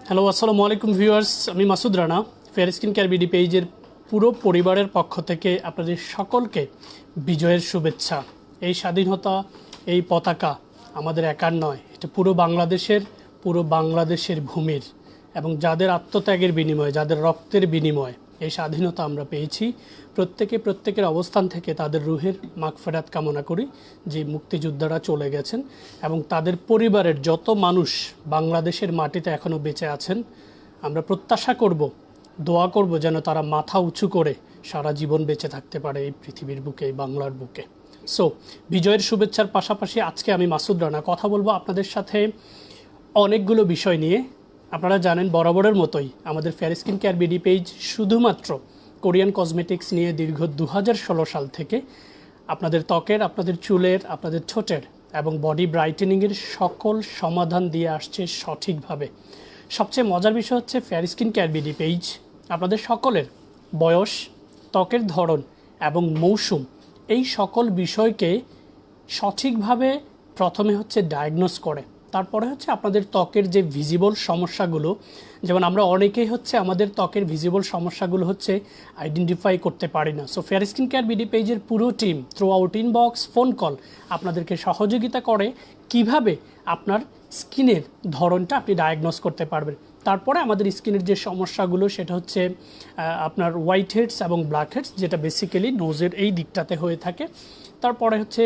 Hello, আসসালামু আলাইকুম viewers. আমি Masud Rana, fair skin care BD পেজের পুরো পরিবারের পক্ষ থেকে আপনাদের সকলকে বিজয়ের শুভেচ্ছা। এই স্বাধীনতা, এই পতাকা আমাদের একার নয়, এটা পুরো বাংলাদেশের ভূমির, এবং যাদের আত্মত্যাগের বিনিময়ে, যাদের রক্তের বিনিময়ে এই স্বাধীনতা আমরা পেয়েছি, প্রত্যেকের অবস্থান থেকে তাদের রুহের মাগফিরাত কামনা করি, যে মুক্তিযোদ্ধারা চলে গেছেন এবং তাদের পরিবারের যত মানুষ বাংলাদেশের মাটিতে এখনও বেঁচে আছেন। আমরা প্রত্যাশা করব, দোয়া করব যেন তারা মাথা উঁচু করে সারা জীবন বেঁচে থাকতে পারে এই পৃথিবীর বুকে, এই বাংলার বুকে। সো বিজয়ের শুভেচ্ছার পাশাপাশি আজকে আমি মাসুদ রানা কথা বলবো আপনাদের সাথে অনেকগুলো বিষয় নিয়ে। আপনারা জানেন বরাবরের মতোই আমাদের fair skin care BD page শুধুমাত্র কোরিয়ান কসমেটিক্স নিয়ে দীর্ঘ 2016 সাল থেকে আপনাদের ত্বকের, আপনাদের চুলের, আপনাদের ঠোঁটের এবং বডি ব্রাইটেনিংয়ের সকল সমাধান দিয়ে আসছে সঠিকভাবে। সবচেয়ে মজার বিষয় হচ্ছে fair skin care BD page আপনাদের সকলের বয়স, ত্বকের ধরন এবং মৌসুম, এই সকল বিষয়কে সঠিকভাবে প্রথমে হচ্ছে ডায়াগনোস করে, তারপরে হচ্ছে আপনাদের ত্বকের যে ভিজিবল সমস্যাগুলো, যেমন আমরা অনেকেই হচ্ছে আমাদের ত্বকের ভিজিবল সমস্যাগুলো হচ্ছে আইডেন্টিফাই করতে পারি না। So fair skin care BD পেজের পুরো team through out inbox, phone call আপনাদেরকে সহযোগিতা করে কিভাবে আপনার স্কিনের ধরনটা আপনি ডায়াগনোস করতে পারবেন। তারপরে আমাদের স্কিনের যে সমস্যাগুলো সেটা হচ্ছে আপনার হোয়াইট হেডস এবং ব্ল্যাক হেডস, যেটা বেসিক্যালি নোজের এই দিকটাতে হয়ে থাকে। তারপরে হচ্ছে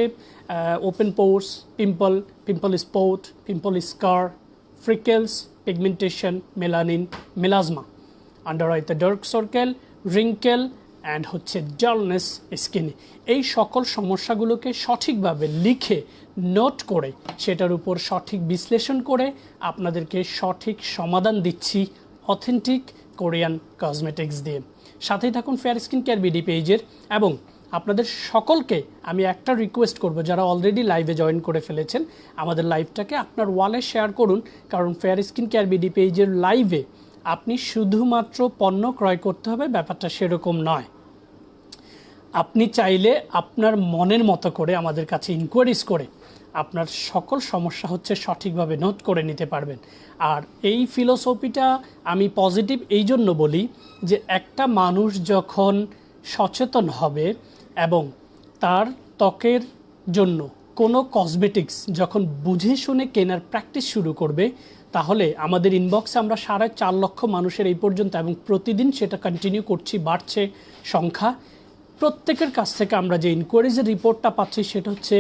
open pores, pimple spot, pimple scar, freckles, pigmentation, melanin, melasma, under আইতে ডার্ক সার্কেল, রিঙ্কেল অ্যান্ড হচ্ছে ডালনেস স্কিনে। এই সকল সমস্যাগুলোকে সঠিকভাবে লিখে নোট করে সেটার উপর সঠিক বিশ্লেষণ করে আপনাদেরকে সঠিক সমাধান দিচ্ছি অথেন্টিক কোরিয়ান কসমেটিক্স দিয়ে। সাথেই থাকুন ফেয়ার স্কিন কেয়ার বিডি পেজের। এবং আপনাদের সকলকে আমি একটা রিকোয়েস্ট করব, যারা অলরেডি লাইভে জয়েন করে ফেলেছেন আমাদের লাইভটাকে আপনার ওয়ালে শেয়ার করুন, কারণ ফেয়ার স্কিন কেয়ার বিডি পেজের লাইভে আপনি শুধুমাত্র পণ্য ক্রয় করতে হবে, ব্যাপারটা সেরকম নয়। আপনি চাইলে আপনার মনের মতো করে আমাদের কাছে ইনকোয়ারিজ করে আপনার সকল সমস্যা হচ্ছে সঠিকভাবে নোট করে নিতে পারবেন। আর এই ফিলোসফিটা আমি পজিটিভ এই জন্য বলি যে একটা মানুষ যখন সচেতন হবে এবং তার ত্বকের জন্য কোনো কসমেটিক্স যখন বুঝে শুনে কেনার প্র্যাকটিস শুরু করবে, তাহলে আমাদের ইনবক্সে আমরা 4.5 লক্ষ মানুষের এই পর্যন্ত, এবং প্রতিদিন সেটা কন্টিনিউ করছি, বাড়ছে সংখ্যা। প্রত্যেকের কাছ থেকে আমরা যে ইনকোয়ারিজের রিপোর্টটা পাচ্ছি সেটা হচ্ছে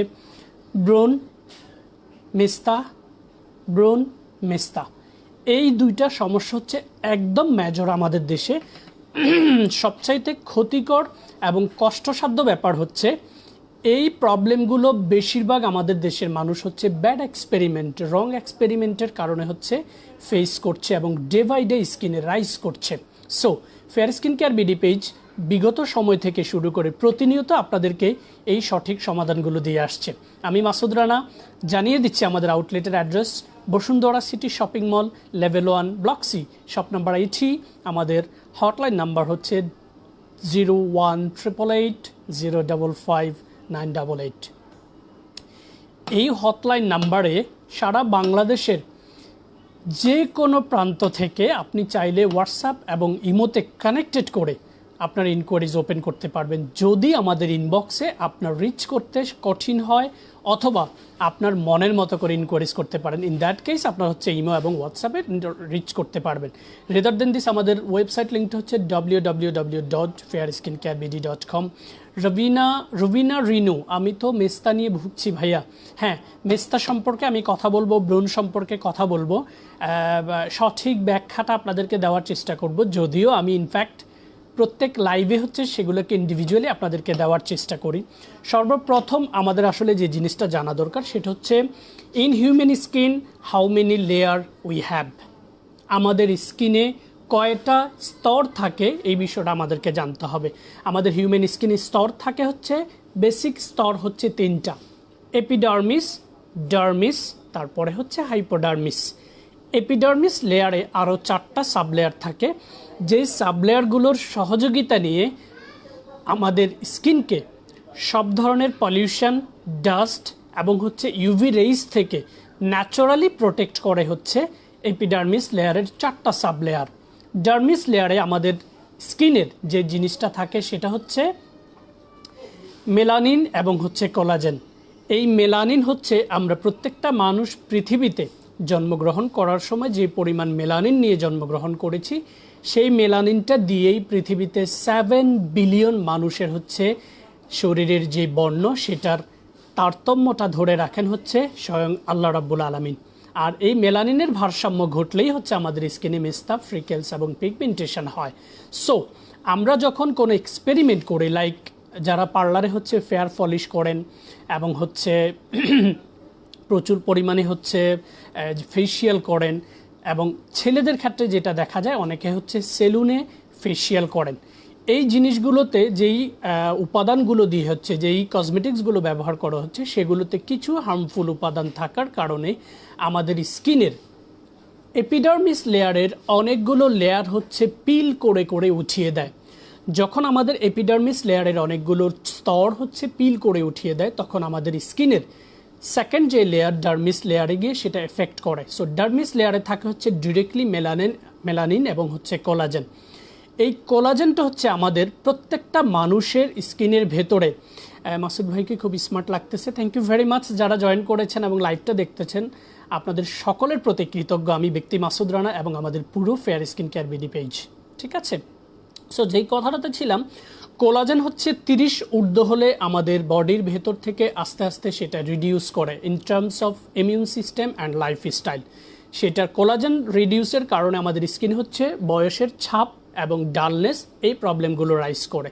ব্রণ মেস্তা, এই দুইটা সমস্যা হচ্ছে একদম মেজর আমাদের দেশে। সবচাইতে ক্ষতিকর এবং কষ্টসাধ্য ব্যাপার হচ্ছে এই প্রবলেমগুলো বেশিরভাগ আমাদের দেশের মানুষ হচ্ছে ব্যাড এক্সপেরিমেন্ট, রং এক্সপেরিমেন্টের কারণে হচ্ছে ফেস করছে এবং ডে বাই ডে স্কিনে রাইজ করছে। So fair skin care BD page বিগত সময় থেকে শুরু করে প্রতিনিয়ত আপনাদেরকে এই সঠিক সমাধানগুলো দিয়ে আসছে। আমি মাসুদ রানা জানিয়ে দিচ্ছি আমাদের আউটলেটের address Bashundhara city shopping mall, level 1, block C, shop number 80। আমাদের হটলাইন নাম্বার হচ্ছে 018880555988। এই হটলাইন নাম্বারে সারা বাংলাদেশের যে কোনো প্রান্ত থেকে আপনি চাইলে হোয়াটসঅ্যাপ এবং ইমোতে কানেক্টেড করে আপনার ইনকোয়ারিজ ওপেন করতে পারবেন। যদি আমাদের ইনবক্সে আপনার রিচ করতে কঠিন হয় অথবা আপনার মনের মতো করে ইনকোয়ারিজ করতে পারেন, ইন দ্যাট কেস আপনার হচ্ছে ইমো এবং হোয়াটসঅ্যাপে রিচ করতে পারবেন। রেদার দেন দিস আমাদের ওয়েবসাইট লিঙ্কটা হচ্ছে www.fairskincarbd.com। রুবিনা রিনু, আমি তো মেস্তা নিয়ে ভুগছি ভাইয়া। হ্যাঁ, মেস্তা সম্পর্কে আমি কথা বলবো, ব্রণ সম্পর্কে কথা বলবো, সঠিক ব্যাখ্যাটা আপনাদেরকে দেওয়ার চেষ্টা করব, যদিও আমি ইনফ্যাক্ট প্রত্যেক লাইভে হচ্ছে সেগুলোকে ইন্ডিভিজুয়ালি আপনাদেরকে দেওয়ার চেষ্টা করি। সর্বপ্রথম আমাদের আসলে যে জিনিসটা জানা দরকার সেটা হচ্ছে in human skin how many layer we have. আমাদের স্কিনে কয়টা স্তর থাকে এই বিষয়টা আমাদেরকে জানতে হবে। আমাদের হিউম্যান স্কিনে স্তর থাকে হচ্ছে, বেসিক স্তর হচ্ছে 3টা: এপিডার্মিস, ডার্মিস, তারপরে হচ্ছে হাইপোডার্মিস। এপিডার্মিস লেয়ারে আরও 4টা সাবলেয়ার থাকে, যে সাবলেয়ারগুলোর সহযোগিতা নিয়ে আমাদের স্কিনকে সব ধরনের পলিউশন, ডাস্ট এবং হচ্ছে ইউভি রেইজ থেকে ন্যাচারালি প্রোটেক্ট করে হচ্ছে এপিডার্মিস লেয়ারের 4টা সাব লেয়ার। ডার্মিস লেয়ারে আমাদের স্কিনের যে জিনিসটা থাকে সেটা হচ্ছে মেলানিন এবং হচ্ছে কোলাজেন। এই মেলানিন হচ্ছে আমরা প্রত্যেকটা মানুষ পৃথিবীতে জন্মগ্রহণ করার সময় যে পরিমাণ মেলানিন নিয়ে জন্মগ্রহণ করেছি, সেই মেলানিনটা দিয়েই পৃথিবীতে 7 বিলিয়ন মানুষের হচ্ছে শরীরের যে বর্ণ সেটার তারতম্যটা ধরে রাখেন হচ্ছে স্বয়ং আল্লাহ রাব্বুল আলামিন। আর এই মেলানিনের ভারসাম্য ঘটলেই হচ্ছে আমাদের স্কিনে মেস্তা, ফ্রিকেলস এবং পিগমেন্টেশন হয়। সো আমরা যখন কোনো এক্সপেরিমেন্ট করি, লাইক যারা পার্লারে হচ্ছে ফেয়ার পলিশ করেন এবং হচ্ছে প্রচুর পরিমাণে হচ্ছে ফেসিয়াল করেন, এবং ছেলেদের ক্ষেত্রে যেটা দেখা যায় অনেকে হচ্ছে সেলুনে ফেসিয়াল করেন, এই জিনিসগুলোতে যেই উপাদানগুলো দিয়ে হচ্ছে, যেই কসমেটিক্সগুলো ব্যবহার করা হচ্ছে, সেগুলোতে কিছু হার্মফুল উপাদান থাকার কারণে আমাদের স্কিনের এপিডার্মিস লেয়ারের অনেকগুলো লেয়ার হচ্ছে পিল করে করে উঠিয়ে দেয়। যখন আমাদের এপিডার্মিস লেয়ারের অনেকগুলো স্তর হচ্ছে পিল করে উঠিয়ে দেয়, তখন আমাদের স্কিনের সেকেন্ড যে লেয়ার ডার্মিস লেয়ারে গিয়ে সেটা এফেক্ট করে। সো ডার্মিস লেয়ারে থাকে হচ্ছে ডিরেক্টলি মেলানিন এবং হচ্ছে কোলাজেন। এই কোলাজেনটা হচ্ছে আমাদের প্রত্যেকটা মানুষের স্কিনের ভেতরে। মাসুদ ভাইকে খুব স্মার্ট লাগতেছে, থ্যাংক ইউ ভেরি মাচ। যারা জয়েন করেছেন এবং লাইভটা দেখতেছেন, আপনাদের সকলের প্রতি কৃতজ্ঞ আমি ব্যক্তি মাসুদ রানা এবং আমাদের পুরো fair skin care BD page. ঠিক আছে, সো যেই কথাটাতে ছিলাম, কোলাজেন হচ্ছে 30 ঊর্ধ্ব হলে আমাদের বডির ভেতর থেকে আস্তে আস্তে সেটা রিডিউস করে in terms of immune system and lifestyle. সেটার কোলাজেন রিডিউসের কারণে আমাদের স্কিন হচ্ছে বয়সের ছাপ এবং ডালনেস, এই প্রবলেমগুলো রাইজ করে।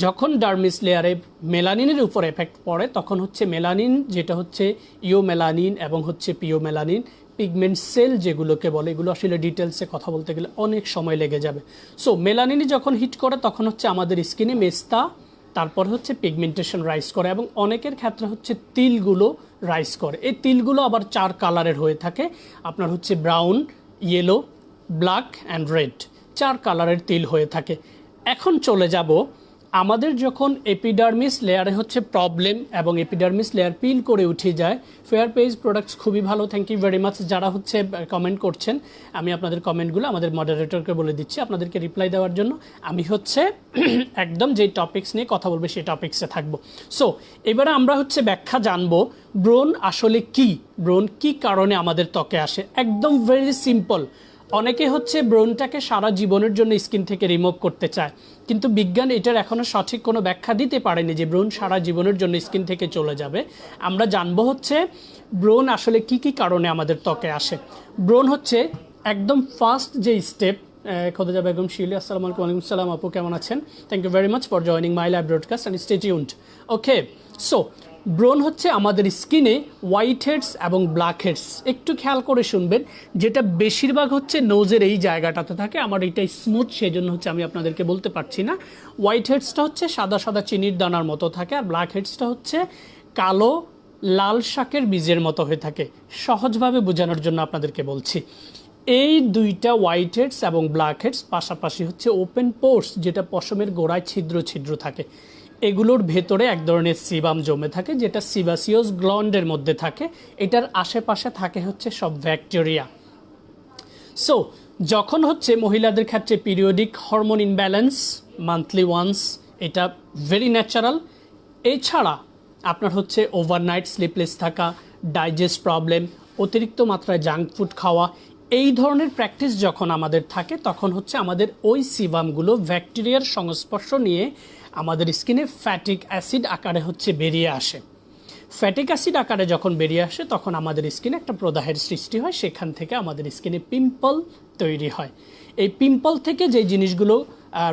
যখন ডার্মিস লেয়ারে মেলানিনের উপর এফেক্ট পড়ে, তখন হচ্ছে মেলানিন, যেটা হচ্ছে ইওমেলানিন এবং হচ্ছে পিওমেলানিন পিগমেন্ট সেল যেগুলোকে বলে, এগুলো আসলে ডিটেলসে কথা বলতে গেলে অনেক সময় লেগে যাবে। সো মেলানিনই যখন হিট করে, তখন হচ্ছে আমাদের স্কিনে মেস্তা, তারপর হচ্ছে পিগমেন্টেশন রাইজ করে, এবং অনেকের ক্ষেত্রে হচ্ছে তিলগুলো রাইজ করে। এই তিলগুলো আবার 4 কালারের হয়ে থাকে, আপনার হচ্ছে brown, yellow, black and red, 4 কালারের তিল হয়ে থাকে। এখন চলে যাব, আমাদের যখন এপিডার্মিস লেয়ারে হচ্ছে প্রবলেম এবং এপিডার্মিস লেয়ার পিল করে উঠে যায়, ফেয়ার পেজ প্রোডাক্টস খুবই ভালো, থ্যাংক ইউ ভেরি মাচ। যারা হচ্ছে কমেন্ট করছেন, আমি আপনাদের কমেন্টগুলো আমাদের মডারেটরকে বলে দিচ্ছি আপনাদেরকে রিপ্লাই দেওয়ার জন্য। আমি হচ্ছে একদম যে টপিকস নিয়ে কথা বলবে সেই টপিক্সে থাকবো। সো এবারে আমরা হচ্ছে ব্যাখ্যা জানবো ব্রণ আসলে কি, ব্রণ কি কারণে আমাদের ত্বকে আসে। একদম ভেরি সিম্পল। অনেকে হচ্ছে ব্রণটাকে সারা জীবনের জন্য স্কিন থেকে রিমুভ করতে চায়, কিন্তু বিজ্ঞান এটার এখনও সঠিক কোনো ব্যাখ্যা দিতে পারেনি যে ব্রণ সারা জীবনের জন্য স্কিন থেকে চলে যাবে। আমরা জানবো হচ্ছে ব্রণ আসলে কি কি কারণে আমাদের ত্বকে আসে। ব্রণ হচ্ছে একদম ফার্স্ট যে স্টেপ। খোদা বেগম শিলি, আসসালামু আলাইকুম। ওয়ালাইকুম সালাম আপু, কেমন আছেন? Thank you very much for joining my live broadcast and stay tuned. Okay, so ব্রণ হচ্ছে আমাদের স্কিনে হোয়াইট হেডস এবং ব্ল্যাক হেডস। একটু খেয়াল করে শুনবেন, যেটা বেশিরভাগ হচ্ছে নোজের এই জায়গাটাতে থাকে। আমার এটা স্মুথ, সেজন্য হচ্ছে আমি আপনাদেরকে বলতে পারছি না। হোয়াইট হেডসটা হচ্ছে সাদা সাদা চিনির দানার মতো থাকে, আর ব্ল্যাক হেডসটা হচ্ছে কালো লাল শাকের বীজের মতো হয়ে থাকে। সহজভাবে বোঝানোর জন্য আপনাদেরকে বলছি, এই দুইটা হোয়াইট হেডস এবং ব্ল্যাক হেডস পাশাপাশি হচ্ছে ওপেন পোর্স, যেটা পশমের গোড়ায় ছিদ্র ছিদ্র থাকে, এগুলোর ভেতরে এক ধরনের সিবাম জমে থাকে, যেটা সিবাসিয়াস গ্ল্যান্ডের মধ্যে থাকে। এটার আশেপাশে থাকে হচ্ছে সব ব্যাকটেরিয়া। সো যখন হচ্ছে মহিলাদের ক্ষেত্রে periodic hormone imbalance, monthly once, এটা ভেরি ন্যাচারাল। এছাড়া আপনার হচ্ছে ওভারনাইট স্লিপলেস থাকা, ডাইজেস্ট প্রবলেম, অতিরিক্ত মাত্রায় জাঙ্ক ফুড খাওয়া, এই ধরনের প্র্যাকটিস যখন আমাদের থাকে, তখন হচ্ছে আমাদের ওই সিবামগুলো ব্যাকটেরিয়ার সংস্পর্শ নিয়ে আমাদের স্কিনে ফ্যাটিক অ্যাসিড আকারে হচ্ছে বেরিয়ে আসে। ফ্যাটিক অ্যাসিড আকারে যখন বেরিয়ে আসে, তখন আমাদের স্কিনে একটা প্রদাহের সৃষ্টি হয়, সেখান থেকে আমাদের স্কিনে পিম্পল তৈরি হয়। এই পিম্পল থেকে যে জিনিসগুলো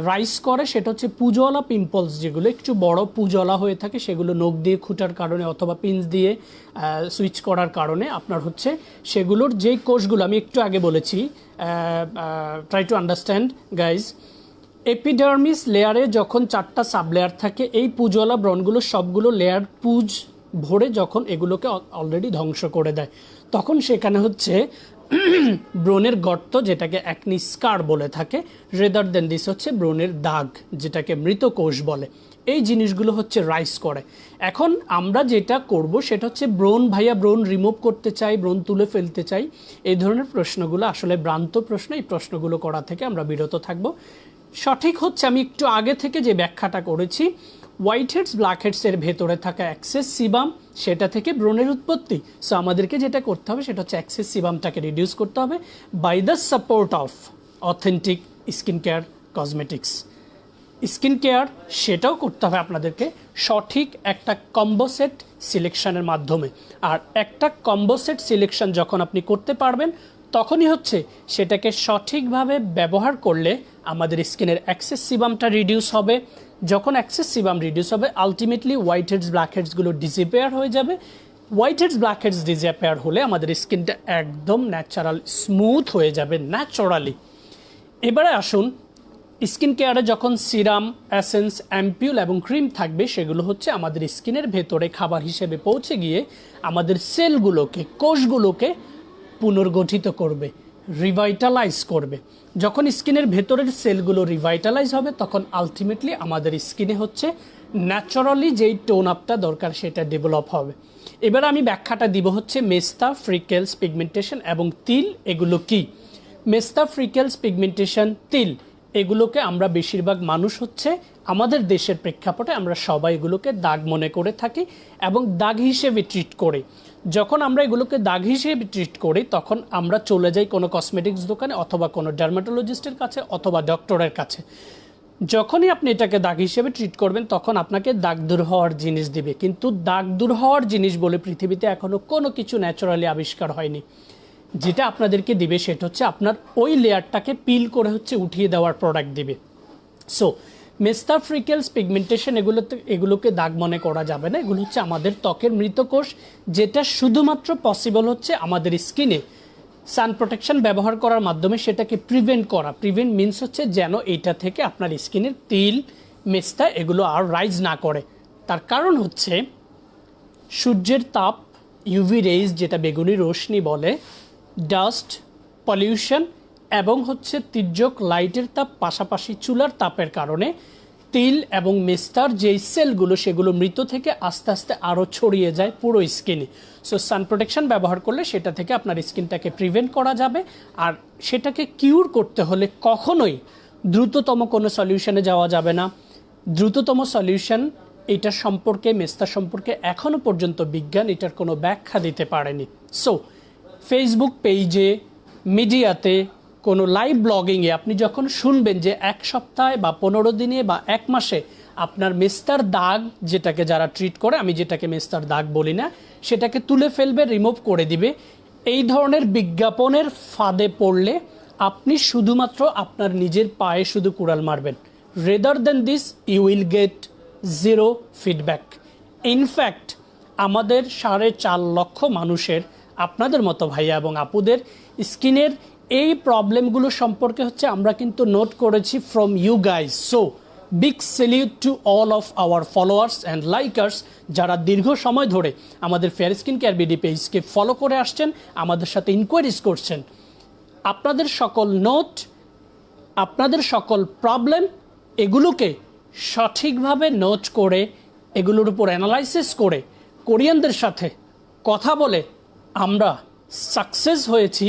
রাইস করে সেটা হচ্ছে পুজোওয়ালা পিম্পলস, যেগুলো একটু বড় পুজোওয়ালা হয়ে থাকে, সেগুলো নখ দিয়ে খুঁটার কারণে অথবা পিঞ্চ দিয়ে সুইচ করার কারণে আপনার হচ্ছে সেগুলোর যেই কোষগুলো আমি একটু আগে বলেছি, try to understand guys. Epidermis লেয়ারে যখন 4টা সাবলেয়ার থাকে, এই পুজোওয়ালা ব্রণগুলো সবগুলো লেয়ার পুজ ভরে যখন এগুলোকে অলরেডি ধ্বংস করে দেয়, তখন সেখানে হচ্ছে ব্রণের গর্ত, যেটাকে অ্যাকনি স্কার বলে থাকে, রেদার দেন দিস হচ্ছে ব্রণের দাগ, যেটাকে মৃত কোষ বলে। এই জিনিসগুলো হচ্ছে রাইজ করে। এখন আমরা যেটা করব সেটা হচ্ছে ব্রণ ব্রণ রিমুভ করতে চাই, ব্রণ তুলে ফেলতে চাই, এই ধরনের প্রশ্নগুলো আসলে ভ্রান্ত প্রশ্ন। এই প্রশ্নগুলো করা থেকে আমরা বিরত থাকব। সঠিক হচ্ছে আমি একটু আগে থেকে যে ব্যাখ্যাটা করেছি, হোয়াইট হেডস ব্ল্যাক হেডসের ভেতরে থাকা অ্যাক্সেস সিবাম, সেটা থেকে ব্রণের উৎপত্তি। সো আমাদেরকে যেটা করতে হবে সেটা হচ্ছে অ্যাক্সেস সিবামটাকে রিডিউস করতে হবে by the support of authentic skin care cosmetics. Skin care সেটাও করতে হবে আপনাদেরকে সঠিক একটা কম্বো সেট সিলেকশনের মাধ্যমে। আর একটা কম্বো সেট সিলেকশন যখন আপনি করতে পারবেন, তখনই হচ্ছে সেটাকে সঠিকভাবে ব্যবহার করলে আমাদের স্কিনের অ্যাক্সেস সিবামটা রিডিউস হবে। যখন অ্যাক্সেস সিবাম রিডিউস হবে, আলটিমেটলি হোয়াইট হেডস ব্ল্যাক হেডসগুলো ডিসঅ্যাপিয়ার হয়ে যাবে। White heads black heads disappear হলে আমাদের স্কিনটা একদম ন্যাচারাল স্মুথ হয়ে যাবে ন্যাচারালি। এবারে আসুন, স্কিন কেয়ারে যখন সিরাম, এসেন্স, অ্যাম্পিউল এবং ক্রিম থাকবে, সেগুলো হচ্ছে আমাদের স্কিনের ভেতরে খাবার হিসেবে পৌঁছে গিয়ে আমাদের সেলগুলোকে, কোষগুলোকে পুনর্গঠিত করবে, রিভাইটালাইজ করবে। যখন স্কিনের ভেতরের সেলগুলো রিভাইটালাইজ হবে, তখন আলটিমেটলি আমাদের স্কিনে হচ্ছে ন্যাচারালি যেই টোন আপটা দরকার সেটা ডেভেলপ হবে। এবার আমি ব্যাখ্যাটা দিব হচ্ছে মেস্তা, ফ্রিকেলস, পিগমেন্টেশন এবং তিল এগুলো কি। মেস্তা, ফ্রিকেলস, পিগমেন্টেশন, তিল এগুলোকে আমরা বেশিরভাগ মানুষ হচ্ছে আমাদের দেশের প্রেক্ষাপটে আমরা সবাই এগুলোকে দাগ মনে করে থাকি এবং দাগ হিসেবে ট্রিট করি। যখন আমরা এগুলোকে দাগ হিসেবে ট্রিট করি, তখন আমরা চলে যাই কোনো কসমেটিক্স দোকানে অথবা কোনো ডার্মাটোলজিস্টের কাছে অথবা ডক্টরের কাছে। যখনই আপনি এটাকে দাগ হিসেবে ট্রিট করবেন, তখন আপনাকে দাগ দূর হওয়ার জিনিস দিবে। কিন্তু দাগ দূর হওয়ার জিনিস বলে পৃথিবীতে এখনও কোনো কিছু ন্যাচারালি আবিষ্কার হয়নি। যেটা আপনাদেরকে দিবে সেটা হচ্ছে আপনার ওই লেয়ারটাকে পিল করে হচ্ছে উঠিয়ে দেওয়ার প্রোডাক্ট দিবে। সো মেস্তা, ফ্রিকেলস, পিগমেন্টেশন এগুলোকে দাগ মনে করা যাবে না। এগুলো হচ্ছে আমাদের ত্বকের মৃত কোষ, যেটা শুধুমাত্র পসিবল হচ্ছে আমাদের স্কিনে সান প্রোটেকশন ব্যবহার করার মাধ্যমে সেটাকে প্রিভেন্ট করা। প্রিভেন্ট মিনস হচ্ছে যেন এইটা থেকে আপনার স্কিনের তিল, মেস্তা এগুলো আর রাইজ না করে। তার কারণ হচ্ছে সূর্যের তাপ, ইউভি রেইজ যেটা বেগুনি রশ্মি বলে, ডাস্ট, পলিউশন এবং হচ্ছে তির্যক লাইটের তাপ, পাশাপাশি চুলার তাপের কারণে তিল এবং মেস্তার যেই সেলগুলো সেগুলো মৃত থেকে আস্তে আস্তে আরও ছড়িয়ে যায় পুরো স্কিনে। সো সান প্রোটেকশন ব্যবহার করলে সেটা থেকে আপনার স্কিনটাকে প্রিভেন্ট করা যাবে। আর সেটাকে কিউর করতে হলে কখনোই দ্রুততম কোনো সলিউশনে যাওয়া যাবে না। দ্রুততম সলিউশন এটা সম্পর্কে, মেস্তা সম্পর্কে এখনও পর্যন্ত বিজ্ঞান এটার কোনো ব্যাখ্যা দিতে পারেনি। সো ফেসবুক পেজে, মিডিয়াতে, কোনো লাইভ ব্লগিংয়ে আপনি যখন শুনবেন যে এক সপ্তাহে বা 15 দিনে বা 1 মাসে আপনার মেস্তার দাগ, যেটাকে যারা ট্রিট করে, আমি যেটাকে মেস্তার দাগ বলি না, সেটাকে তুলে ফেলবে, রিমুভ করে দিবে, এই ধরনের বিজ্ঞাপনের ফাঁদে পড়লে আপনি শুধুমাত্র আপনার নিজের পায়ে শুধু কুড়াল মারবেন। Rather then this you will get zero feedback. In fact আমাদের 4.5 লক্ষ মানুষের, আপনাদের মতো ভাইয়া এবং আপুদের স্কিনের এই প্রবলেমগুলো সম্পর্কে হচ্ছে আমরা কিন্তু নোট করেছি from you guys. So big salute to all of our followers and likers, যারা দীর্ঘ সময় ধরে আমাদের ফেয়ার স্কিন কেয়ার বিডি পেজকে ফলো করে আসছেন, আমাদের সাথে ইনকোয়ারিজ করছেন। আপনাদের সকল নোট, আপনাদের সকল প্রবলেম এগুলোকে সঠিকভাবে নোট করে, এগুলোর উপর অ্যানালাইসিস করে, কোরিয়ানদের সাথে কথা বলে আমরা সাকসেস হয়েছি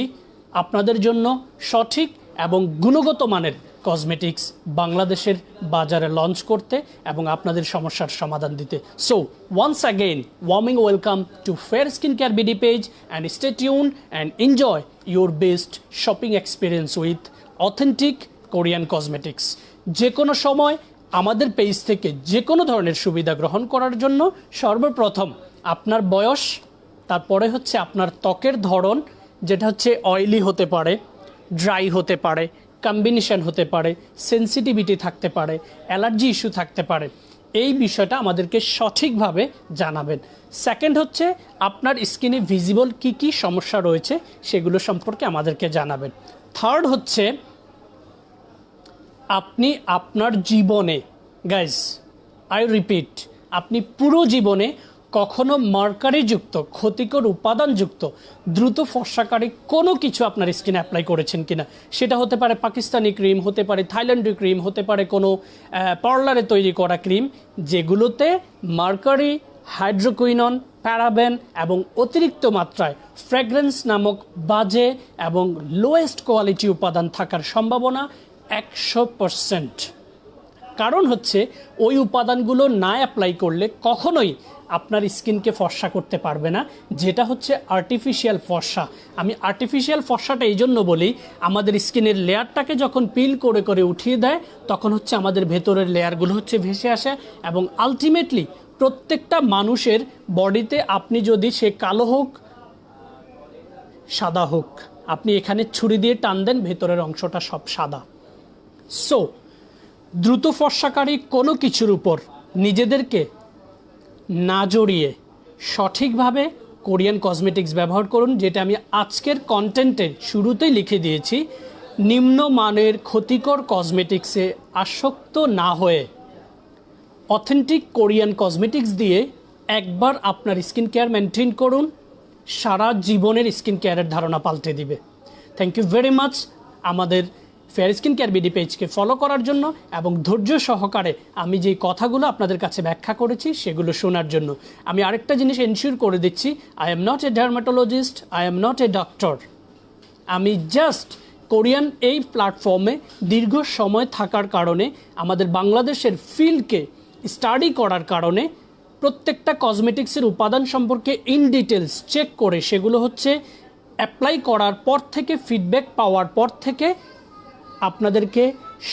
আপনাদের জন্য সঠিক এবং গুণগত মানের কসমেটিক্স বাংলাদেশের বাজারে লঞ্চ করতে এবং আপনাদের সমস্যার সমাধান দিতে। So once again warming welcome to fair skin care BD page and stay tune and enjoy your best shopping experience with authentic Korean cosmetics. যে কোনো সময় আমাদের পেজ থেকে যে কোনো ধরনের সুবিধা গ্রহণ করার জন্য সর্বপ্রথম আপনার বয়স, তারপরে হচ্ছে আপনার ত্বকের ধরন, যেটা হচ্ছে অয়েলি হতে পারে, ড্রাই হতে পারে, কম্বিনেশন হতে পারে, সেন্সিটিভিটি থাকতে পারে, অ্যালার্জি ইস্যু থাকতে পারে, এই বিষয়টা আমাদেরকে সঠিকভাবে জানাবেন। সেকেন্ড হচ্ছে আপনার স্কিনে ভিজিবল কি কি সমস্যা রয়েছে সেগুলো সম্পর্কে আমাদেরকে জানাবেন। থার্ড হচ্ছে আপনি আপনার জীবনে, গাইজ আই রিপিট, আপনি পুরো জীবনে কখনো মার্কারিযুক্ত ক্ষতিকর উপাদানযুক্ত দ্রুত ফর্সাকারী কোনো কিছু আপনার স্কিনে অ্যাপ্লাই করেছেন কিনা। সেটা হতে পারে পাকিস্তানি ক্রিম, হতে পারে থাইল্যান্ডি ক্রিম, হতে পারে কোনো পার্লারে তৈরি করা ক্রিম, যেগুলোতে মার্কারি, হাইড্রোকুইনন, প্যারাবেন এবং অতিরিক্ত মাত্রায় ফ্র্যাগ্রেন্স নামক বাজে এবং লোয়েস্ট কোয়ালিটি উপাদান থাকার সম্ভাবনা 100%। কারণ হচ্ছে ওই উপাদানগুলো না অ্যাপ্লাই করলে কখনোই আপনার স্কিনকে ফর্সা করতে পারবে না, যেটা হচ্ছে আর্টিফিশিয়াল ফর্সা। আমি আর্টিফিশিয়াল ফর্সাটা এই জন্য বলি, আমাদের স্কিনের লেয়ারটাকে যখন পিল করে করে উঠিয়ে দেয় তখন হচ্ছে আমাদের ভেতরের লেয়ারগুলো হচ্ছে ভেসে আসে এবং আলটিমেটলি প্রত্যেকটা মানুষের বডিতে আপনি যদি সে কালো হোক সাদা হোক, আপনি এখানে ছুরি দিয়ে টান দেন ভেতরের অংশটা সব সাদা। সো দ্রুত ফর্সাকারী কোনো কিছুর উপর নিজেদেরকে না জড়িয়ে সঠিকভাবে কোরিয়ান কসমেটিক্স ব্যবহার করুন, যেটা আমি আজকের কন্টেন্টের শুরুতেই লিখে দিয়েছি। নিম্নমানের ক্ষতিকর কসমেটিক্সে আসক্ত না হয়ে অথেন্টিক কোরিয়ান কসমেটিক্স দিয়ে একবার আপনার স্কিন কেয়ার মেনটেন করুন, সারা জীবনের স্কিন কেয়ারের ধারণা পাল্টে দিবে। থ্যাংক ইউ ভেরি মাচ আমাদের ফেয়ার স্কিন কেয়ার বিডি পেজকে ফলো করার জন্য এবং ধৈর্য সহকারে আমি যেই কথাগুলো আপনাদের কাছে ব্যাখ্যা করেছি সেগুলো শোনার জন্য। আমি আরেকটা জিনিস এনশিওর করে দিচ্ছি, I am not a dermatologist, I am not a doctor. আমি জাস্ট কোরিয়ান এই প্ল্যাটফর্মে দীর্ঘ সময় থাকার কারণে, আমাদের বাংলাদেশের ফিল্ডকে স্টাডি করার কারণে প্রত্যেকটা কসমেটিক্সের উপাদান সম্পর্কে ইন ডিটেলস চেক করে সেগুলো হচ্ছে অ্যাপ্লাই করার পর থেকে ফিডব্যাক পাওয়ার পর থেকে আপনাদেরকে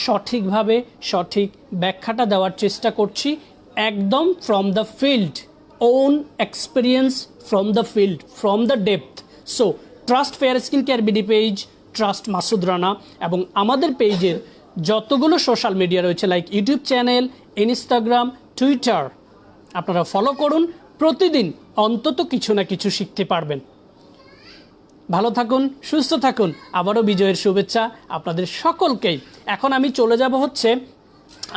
সঠিকভাবে সঠিক ব্যাখ্যাটা দেওয়ার চেষ্টা করছি, একদম from the field, on experience from the field, from the depth. So trust fair skin care BD page, trust Masud Rana, এবং আমাদের পেজের যতগুলো সোশ্যাল মিডিয়া রয়েছে like YouTube channel, Instagram, Twitter, আপনারা ফলো করুন। প্রতিদিন অন্তত কিছু না কিছু শিখতে পারবেন। ভালো থাকুন, সুস্থ থাকুন, আবারও বিজয়ের শুভেচ্ছা আপনাদের সকলকেই। এখন আমি চলে যাব হচ্ছে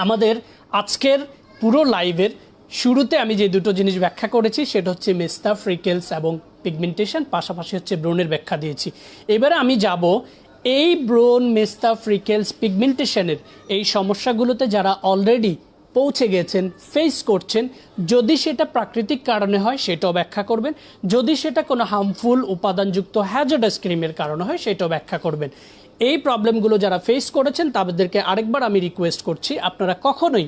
আমাদের আজকের পুরো লাইভের শুরুতে আমি যে দুটো জিনিস ব্যাখ্যা করেছি সেটা হচ্ছে মেস্তা, ফ্রিকেলস এবং পিগমেন্টেশন, পাশাপাশি হচ্ছে ব্রণের ব্যাখ্যা দিয়েছি। এবারে আমি যাব এই ব্রণ, মেস্তা, ফ্রিকেলস, পিগমেন্টেশনের এই সমস্যাগুলোতে যারা অলরেডি পৌঁছে গেছেন, ফেস করছেন, যদি সেটা প্রাকৃতিক কারণে হয় সেটাও ব্যাখ্যা করবেন, যদি সেটা কোনো হার্মফুল উপাদানযুক্ত হ্যাজার্ডাস ক্রিমের কারণে হয় সেটাও ব্যাখ্যা করবেন। এই প্রবলেমগুলো যারা ফেস করেছেন তাদেরকে আরেকবার আমি রিকোয়েস্ট করছি, আপনারা কখনোই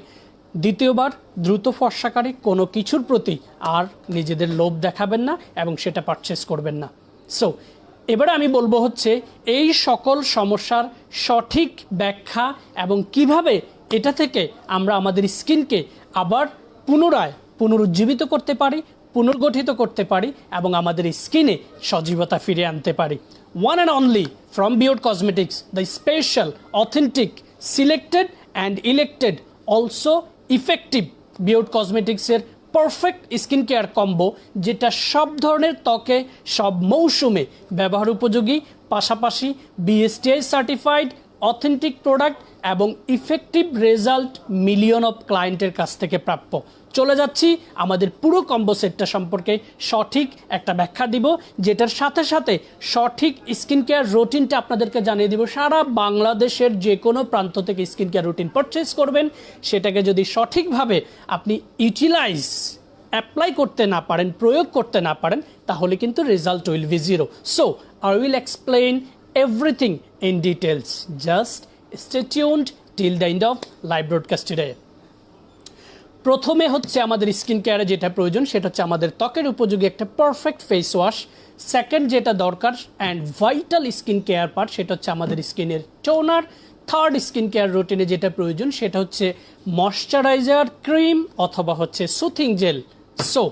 দ্বিতীয়বার দ্রুত ফর্সাকারী কোনো কিছুর প্রতি আর নিজেদের লোভ দেখাবেন না এবং সেটা পারচেস করবেন না। সো এবারে আমি বলবো হচ্ছে এই সকল সমস্যার সঠিক ব্যাখ্যা এবং কিভাবে এটা থেকে আমরা আমাদের স্কিনকে আবার পুনরায় পুনরুজ্জীবিত করতে পারি, পুনর্গঠিত করতে পারি এবং আমাদের স্কিনে সজীবতা ফিরে আনতে পারি। One and only from বিয়র্ড cosmetics, the special, authentic, selected and elected, also effective Beard কসমেটিক্সের পারফেক্ট স্কিন কেয়ার কম্বো, যেটা সব ধরনের ত্বকে সব মৌসুমে ব্যবহার উপযোগী, পাশাপাশি বিএসটিআই সার্টিফাইড অথেন্টিক প্রোডাক্ট এবং ইফেক্টিভ রেজাল্ট মিলিয়ন অফ ক্লায়েন্টের কাছ থেকে প্রাপ্য। চলে যাচ্ছি আমাদের পুরো কম্বো সেটটা সম্পর্কে সঠিক একটা ব্যাখ্যা দিব, যেটার সাথে সাথে সঠিক স্কিন কেয়ার রুটিনটা আপনাদেরকে জানিয়ে দিব। সারা বাংলাদেশের যে কোনো প্রান্ত থেকে স্কিন কেয়ার রুটিন পারচেস করবেন, সেটাকে যদি সঠিকভাবে আপনি ইউটিলাইজ, অ্যাপ্লাই করতে না পারেন, প্রয়োগ করতে না পারেন, তাহলে কিন্তু result will be zero. So I will explain everything in details. Just stay tuned till the end of live broadcast today. প্রথমে হচ্ছে আমাদের স্কিন কেয়ারে যেটা প্রয়োজন সেটা হচ্ছে আমাদের ত্বকের উপযোগী একটা পারফেক্ট ফেস ওয়াশ। সেকেন্ড যেটা দরকার and vital skin care part সেটা হচ্ছে আমাদের স্কিনের টোনার। থার্ড স্কিন কেয়ার রুটিনে যেটা প্রয়োজন সেটা হচ্ছে ময়শ্চারাইজার, ক্রিম অথবা হচ্ছে সুথিং জেল। সো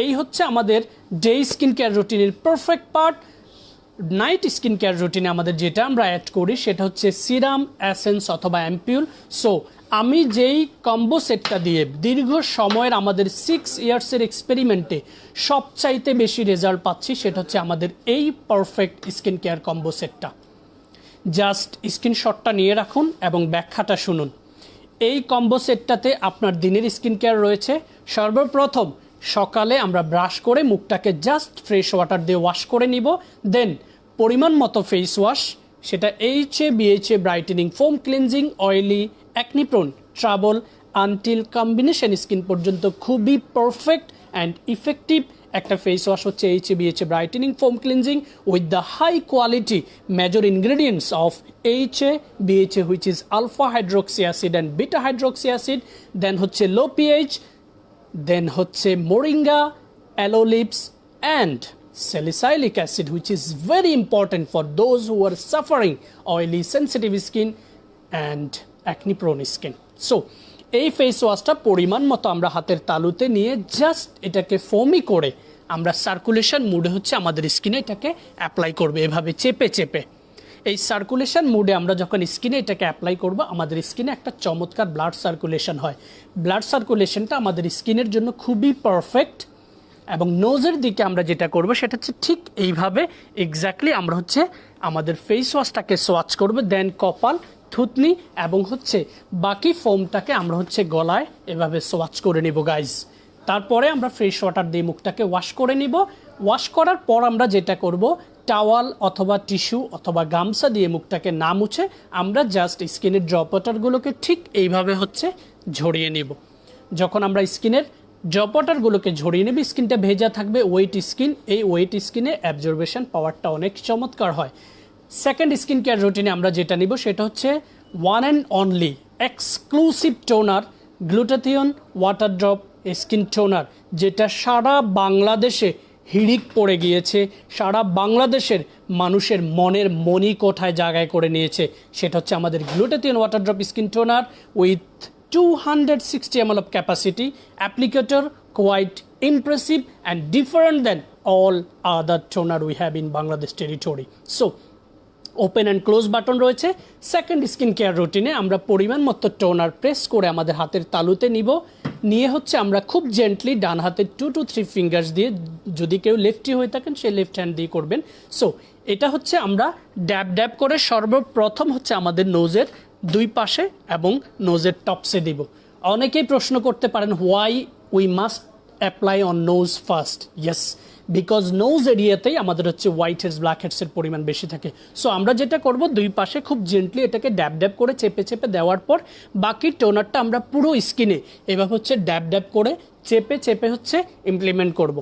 এই হচ্ছে আমাদের ডে স্কিন কেয়ার রুটিনের perfect part. Night skin care রুটিনে আমাদের যেটা আমরা অ্যাড করি সেটা হচ্ছে সিরাম, অ্যাসেন্স অথবা অ্যাম্পিউল। সো আমি যেই কম্বো সেটটা দিয়ে দীর্ঘ সময়ের আমাদের 6 ইয়ার্সের এক্সপেরিমেন্টে সবচাইতে বেশি রেজাল্ট পাচ্ছি সেটা হচ্ছে আমাদের এই পারফেক্ট স্কিন কেয়ার কম্বো সেটটা। জাস্ট স্ক্রিনশটটা নিয়ে রাখুন এবং ব্যাখ্যাটা শুনুন। এই কম্বো সেটটাতে আপনার দিনের স্কিন কেয়ার রয়েছে। সর্বপ্রথম সকালে আমরা ব্রাশ করে মুখটাকে জাস্ট ফ্রেশ ওয়াটার দিয়ে ওয়াশ করে নিব। দেন পরিমাণ মতো ফেস ওয়াশ, সেটা BHA brightening foam cleansing oily acne prone trouble until combination skin পর্যন্ত খুবই পারফেক্ট অ্যান্ড ইফেক্টিভ একটা ফেস ওয়াশ হচ্ছে BHA brightening foam cleansing with the high quality major ingredients of BHA which is alpha hydroxy acid and beta hydroxy acid, then হচ্ছে low pH, then হচ্ছে moringa, aloe leaves and salicylic acid, which is very important for those who are suffering oily sensitive skin and acne prone skin. So এই face ওয়াশটা পরিমাণ মতো আমরা হাতের তালুতে নিয়ে just এটাকে ফোমি করে আমরা সার্কুলেশন মুডে হচ্ছে আমাদের স্কিনে এটাকে অ্যাপ্লাই করবে, এভাবে চেপে চেপে। এই সার্কুলেশন মুডে আমরা যখন স্কিনে এটাকে অ্যাপ্লাই করব, আমাদের স্কিনে একটা চমৎকার ব্লাড সার্কুলেশন হয়। ব্লাড সার্কুলেশনটা আমাদের স্কিনের জন্য খুবই পারফেক্ট। এবং নোজের দিকে আমরা যেটা করব সেটা হচ্ছে ঠিক এইভাবে এক্স্যাক্টলি আমরা হচ্ছে আমাদের ফেস ওয়াশটাকে সোয়াচ করব, দেন কপাল, থুতনি এবং হচ্ছে বাকি ফোমটাকে আমরা হচ্ছে গলায় এভাবে সোয়াচ করে নিব গাইজ। তারপরে আমরা ফ্রেশ ওয়াটার দিয়ে মুখটাকে ওয়াশ করে নিব। ওয়াশ করার পর আমরা যেটা করব, টাওয়াল অথবা টিস্যু অথবা গামছা দিয়ে মুখটাকে না মুছে আমরা জাস্ট স্কিনের ড্রপ ওয়াটারগুলোকে ঠিক এইভাবে হচ্ছে ঝরিয়ে নিব। যখন আমরা স্কিনের ড্রপ ওয়াটারগুলোকে ঝরিয়ে নেবে, স্কিনটা ভেজা থাকবে, ওয়েট স্কিন, এই ওয়েট স্কিনে অ্যাবজর্বেশন পাওয়ারটা অনেক চমৎকার হয়। সেকেন্ড স্কিন কেয়ার রুটিনে আমরা যেটা নিব সেটা হচ্ছে one and only exclusive toner, glutathione water drop skin toner, যেটা সারা বাংলাদেশে হিড়িক পড়ে গিয়েছে, সারা বাংলাদেশের মানুষের মনের মনি কোঠায় জায়গায় করে নিয়েছে। সেটা হচ্ছে আমাদের glutathione water drop skin toner with 260 ml of capacity, applicator quite impressive and different than all other toner we have in Bangladesh territory. So open and close button রয়েছে। সেকেন্ড স্কিন কেয়ার রুটিনে আমরা পরিমাণ মতো toner press করে আমাদের হাতের তালুতে নিব, নিয়ে হচ্ছে আমরা খুব জেন্টলি ডান হাতের 2 to 3 ফিঙ্গার্স দিয়ে, যদি কেউ লেফটি হয়ে থাকেন সে লেফট হ্যান্ড দিয়ে করবেন। সো এটা হচ্ছে আমরা ড্যাব ড্যাব করে সর্বপ্রথম হচ্ছে আমাদের নোজের দুই পাশে এবং নোজের টপসে দিব। অনেকেই প্রশ্ন করতে পারেন why we must apply on nose first. Yes, because nose এরিয়াতেই আমাদের হচ্ছে হোয়াইট হেডস ব্ল্যাক হেডসের পরিমাণ বেশি থাকে। সো আমরা যেটা করব, দুই পাশে খুব জেন্টলি এটাকে ড্যাব ড্যাব করে চেপে চেপে দেওয়ার পর বাকি টোনারটা আমরা পুরো স্কিনে এভাবে হচ্ছে ড্যাব ড্যাব করে চেপে চেপে হচ্ছে ইমপ্লিমেন্ট করব।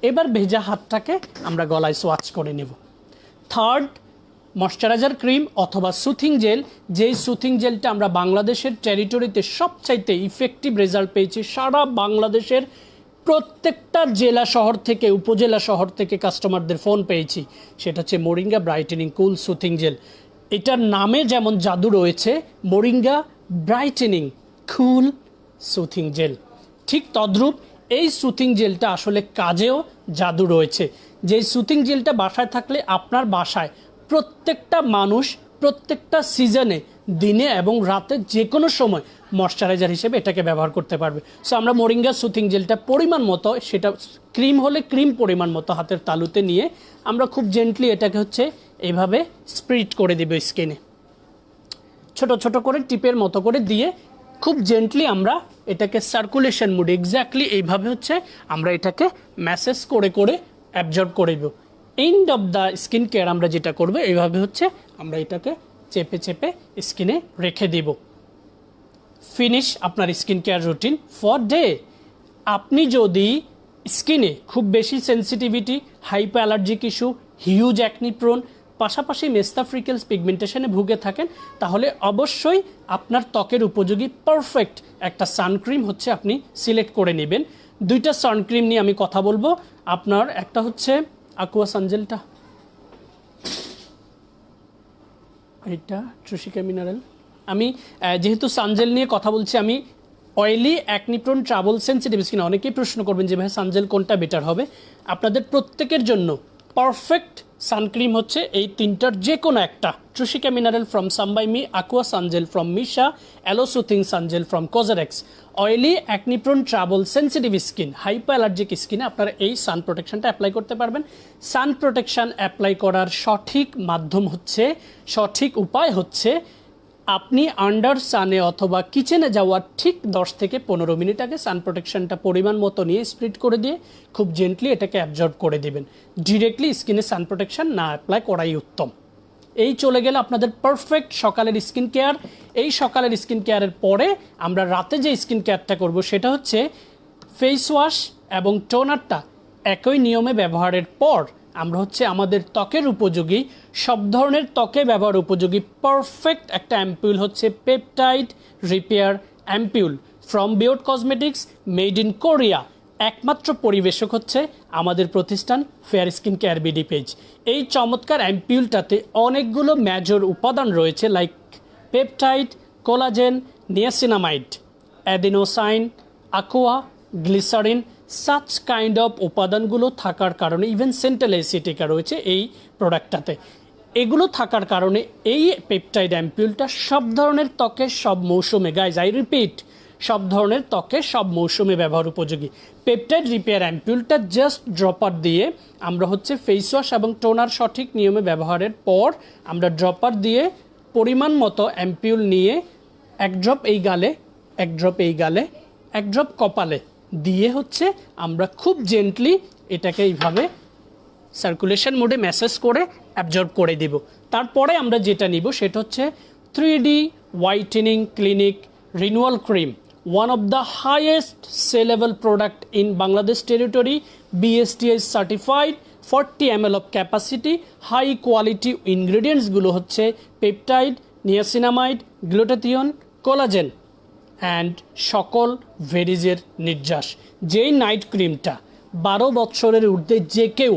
এবার ভেজা হাতটাকে আমরা গলায় সোয়াচ করে নেব। থার্ড, ময়শ্চারাইজার ক্রিম অথবা সুথিং জেল, যেই সুথিং জেলটা আমরা বাংলাদেশের টেরিটরিতে সবচাইতে ইফেক্টিভ রেজাল্ট পেয়েছি। সারা বাংলাদেশের প্রত্যেকটা জেলা শহর থেকে, উপজেলা শহর থেকে কাস্টমারদের ফোন পেয়েছি। সেটা হচ্ছে মোরিঙ্গা ব্রাইটেনিং কুল সুথিং জেল। এটার নামে যেমন জাদু রয়েছে, মোরিঙ্গা ব্রাইটেনিং কুল সুথিং জেল, ঠিক তদ্রূপ এই সুথিং জেলটা আসলে কাজেও জাদু রয়েছে। যেই সুথিং জেলটা বাসায় থাকলে আপনার বাসায় প্রত্যেকটা মানুষ প্রত্যেকটা সিজনে, দিনে এবং রাতে যে কোনো সময় ময়শ্চারাইজার হিসেবে এটাকে ব্যবহার করতে পারবে। সো আমরা মোরিঙ্গা সুথিং জেলটা পরিমাণ মতো, সেটা ক্রিম হলে ক্রিম পরিমাণ মতো হাতের তালুতে নিয়ে আমরা খুব জেন্টলি এটাকে হচ্ছে এইভাবে স্প্রিট করে দেব স্কিনে, ছোট ছোট করে টিপের মতো করে দিয়ে খুব জেন্টলি আমরা এটাকে সার্কুলেশন মুডে এক্স্যাক্টলি এইভাবে হচ্ছে আমরা এটাকে ম্যাসেজ করে করে অ্যাবজর্ব করে দেব। End of the skin care আমরা যেটা করব, এইভাবে হচ্ছে আমরা এটাকে চেপে চেপে স্কিনে রেখে দিব। ফিনিশ আপনার skin care routine for day. আপনি যদি স্কিনে খুব বেশি sensitivity, hyper allergic issue, huge acne prone, পাশাপাশি মেস্তা ফ্রিকেলস পিগমেন্টেশনে ভুগে থাকেন, তাহলে অবশ্যই আপনার ত্বকের উপযোগী পারফেক্ট একটা সানক্রিম হচ্ছে আপনি সিলেক্ট করে নেবেন। দুইটা সানক্রিম নিয়ে আমি কথা বলবো। আপনার একটা হচ্ছে aqua সানজেলটা, এটা ট্রুশিকা মিনারেল। আমি যেহেতু সানজেল নিয়ে কথা বলছি, আমি oily acne prone trouble sensitive skin, অনেকেই প্রশ্ন করবেন যে ভাই সানজেল কোনটা বেটার হবে। আপনাদের প্রত্যেকের জন্য পারফেক্ট সানক্রিম হচ্ছে এই তিনটার যে কোনো একটা। ট্রুশিকা মিনারেল ফ্রম সামবাই মি, aqua সানজেল ফ্রম মিশা, অ্যালোসুথিং সানজেল ফ্রম কোজারেক্স। Oily acne prone trouble sensitive skin, hyper allergic স্কিনে আপনারা এই সান প্রোটেকশনটা অ্যাপ্লাই করতে পারবেন। সান প্রোটেকশন অ্যাপ্লাই করার সঠিক মাধ্যম হচ্ছে, সঠিক উপায় হচ্ছে আপনি আন্ডার সানে অথবা কিচেনে যাওয়ার ঠিক 10 থেকে 15 মিনিট আগে সান প্রোটেকশনটা পরিমাণ মতো নিয়ে স্প্রিট করে দিয়ে খুব জেন্টলি এটাকে অ্যাবজর্ব করে দিবেন। ডিরেক্টলি স্কিনে সান প্রোটেকশন না অ্যাপ্লাই করাই উত্তম। এই চলে গেলে আপনাদের পারফেক্ট সকালের স্কিন কেয়ার। এই সকালের স্কিন কেয়ারের পরে আমরা রাতে যে স্কিন কেয়ারটা করব সেটা হচ্ছে ফেস ওয়াশ এবং টোনারটা একই নিয়মে ব্যবহারের পর আমরা হচ্ছে আমাদের ত্বকের উপযোগী, সব ধরনের ত্বকে ব্যবহার উপযোগী পারফেক্ট একটা অ্যাম্পিউল হচ্ছে peptide repair ampoule from বিয়র্ড cosmetics, made in Korea. একমাত্র পরিবেশক হচ্ছে আমাদের প্রতিষ্ঠান fair skin care BD page. এই চমৎকার অ্যাম্পিউলটাতে অনেকগুলো মেজর উপাদান রয়েছে, like peptide, collagen, niacinamide, adenosine, aqua, glycerin, such kind of উপাদানগুলো থাকার কারণে ইভেন সেন্ট্রাল অ্যাসিটিকা রয়েছে এই প্রোডাক্টটাতে। এগুলো থাকার কারণে এই পেপটাইড অ্যাম্পিউলটা সব ধরনের ত্বকে সব মৌসুমে, গাইজ আই রিপিট, সব ধরনের ত্বকে সব মৌসুমে ব্যবহার উপযোগী। পেপটাইড রিপেয়ার অ্যাম্পিউলটা জাস্ট ড্রপার দিয়ে আমরা হচ্ছে ফেস ওয়াশ এবং টোনার সঠিক নিয়মে ব্যবহারের পর আমরা ড্রপার দিয়ে পরিমাণ মতো অ্যাম্পিউল নিয়ে এক ড্রপ এই গালে, এক ড্রপ এই গালে, এক ড্রপ কপালে দিয়ে হচ্ছে আমরা খুব জেন্টলি এটাকে এইভাবে সার্কুলেশন মোডে ম্যাসেজ করে অ্যাবজর্ব করে দিব। তারপরে আমরা যেটা নিব সেটা হচ্ছে 3D whitening clinic renewal cream, one of the highest sellable product in Bangladesh territory, BSTI certified, 40 ml of capacity, high quality ingredients গুলো হচ্ছে peptide, niacinamide, glutathione, collagen and সকল ভেরিজের নির্যাস। যেই নাইট ক্রিমটা 12 বছরের ঊর্ধ্বে যে কেউ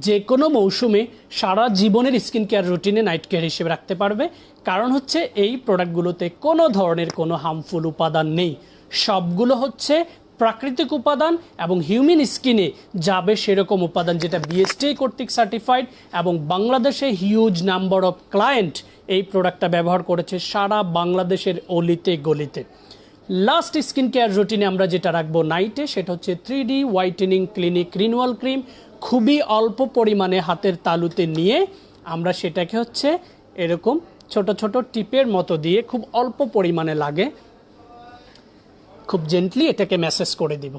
যে কোনো মৌসুমে সারা জীবনের স্কিন কেয়ার রুটিনে নাইট কেয়ার হিসেবে রাখতে পারবে। কারণ হচ্ছে এই প্রোডাক্টগুলোতে কোনো ধরনের কোনো হার্মফুল উপাদান নেই, সবগুলো হচ্ছে প্রাকৃতিক উপাদান এবং হিউম্যান স্কিনে যাবে সেরকম উপাদান, যেটা বিএসটিআই কর্তৃক সার্টিফাইড। এবং বাংলাদেশে হিউজ নাম্বার অফ ক্লায়েন্ট এই প্রোডাক্টটা ব্যবহার করেছে সারা বাংলাদেশের অলিতে গলিতে। লাস্ট স্কিন কেয়ার রুটিনে আমরা যেটা রাখবো নাইটে সেটা হচ্ছে 3D whitening clinic renewal cream. খুবই অল্প পরিমাণে হাতের তালুতে নিয়ে আমরা সেটাকে হচ্ছে এরকম ছোট ছোট টিপের মতো দিয়ে খুব অল্প পরিমাণে লাগে খুব জেন্টলি এটাকে ম্যাসেজ করে দিব।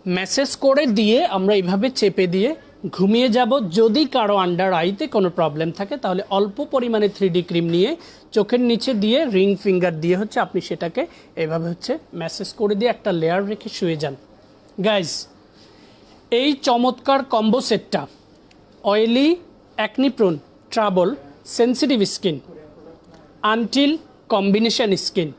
ম্যাসেজ করে দিয়ে আমরা এইভাবে চেপে দিয়ে ঘুমিয়ে যাব। যদি কারো আন্ডার আইতে কোনো প্রবলেম থাকে তাহলে অল্প পরিমাণে 3D ক্রিম নিয়ে চোখের নিচে দিয়ে রিং ফিঙ্গার দিয়ে হচ্ছে আপনি সেটাকে এভাবে হচ্ছে ম্যাসেজ করে দিয়ে একটা লেয়ার রেখে শুয়ে যান। গাইজ, এই চমৎকার কম্বো সেটটা oily, acne prone, trouble, sensitive skin, until combination skin,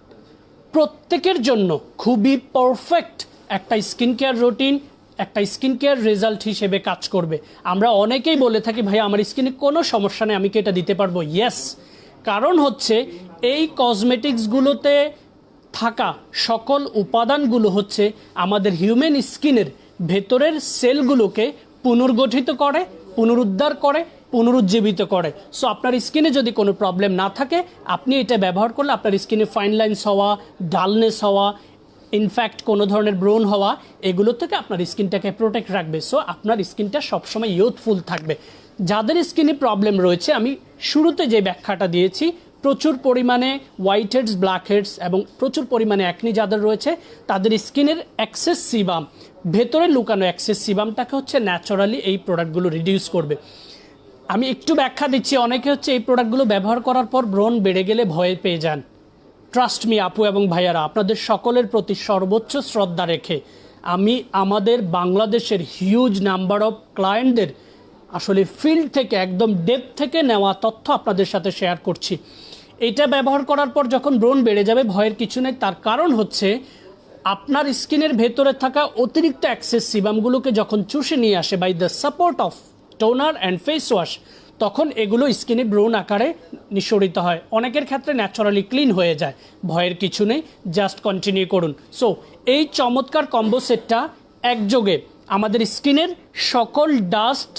প্রত্যেকের জন্য খুবই পারফেক্ট একটা স্কিন কেয়ার রুটিন, একটা স্কিন কেয়ার রেজাল্ট হিসেবে কাজ করবে। আমরা অনেকেই বলে থাকি ভাই আমার স্কিনে কোনো সমস্যা নেই, আমি কি এটা দিতে পারবো? ইয়েস, কারণ হচ্ছে এই কসমেটিক্সগুলোতে থাকা সকল উপাদানগুলো হচ্ছে আমাদের হিউম্যান স্কিনের ভেতরের সেলগুলোকে পুনর্গঠিত করে, পুনরুদ্ধার করে, পুনরুজ্জীবিত করে। সো আপনার স্কিনে যদি কোনো প্রবলেম না থাকে আপনি এটা ব্যবহার করলে আপনার স্কিনে ফাইন লাইন্স হওয়া, ডালনেস হওয়া, ইনফ্যাক্ট কোনো ধরনের ব্রোন হওয়া, এগুলো থেকে আপনার স্কিনটাকে প্রোটেক্ট রাখবে। সো আপনার স্কিনটা সবসময় ইয়ুথফুল থাকবে। যাদের স্কিনে প্রবলেম রয়েছে আমি শুরুতে যে ব্যাখ্যাটা দিয়েছি, প্রচুর পরিমাণে হোয়াইট হেডস, ব্ল্যাক হেডস এবং প্রচুর পরিমাণে অ্যাকনি যাদের রয়েছে তাদের স্কিনের এক্সেস সিবাম, ভেতরে লুকানো এক্সেস সিবামটাকে হচ্ছে ন্যাচারালি এই প্রোডাক্টগুলো রিডিউস করবে। আমি একটু ব্যাখ্যা দিচ্ছি, অনেকে হচ্ছে এই প্রোডাক্টগুলো ব্যবহার করার পর ব্রণ বেড়ে গেলে ভয় পেয়ে যান। ট্রাস্ট মি আপু এবং ভাইয়ারা, আপনাদের সকলের প্রতি সর্বোচ্চ শ্রদ্ধা রেখে আমি আমাদের বাংলাদেশের হিউজ নাম্বার অফ ক্লায়েন্টদের আসলে ফিল্ড থেকে একদম ডেপথ থেকে নেওয়া তথ্য আপনাদের সাথে শেয়ার করছি। এটা ব্যবহার করার পর যখন ব্রণ বেড়ে যাবে ভয়ের কিছু নেই। তার কারণ হচ্ছে আপনার স্কিনের ভেতরে থাকা অতিরিক্ত অ্যাক্সেস সিবামগুলোকে যখন চুষে নিয়ে আসে by the support of toner and face wash, তখন এগুলো স্কিনে ব্রণ আকারে নিঃসরিত হয়। অনেকের ক্ষেত্রে ন্যাচারালি ক্লিন হয়ে যায়, ভয়ের কিছু নেই, জাস্ট কন্টিনিউ করুন। সো এই চমৎকার কম্বো সেটটা একযোগে আমাদের স্কিনের সকল ডাস্ট,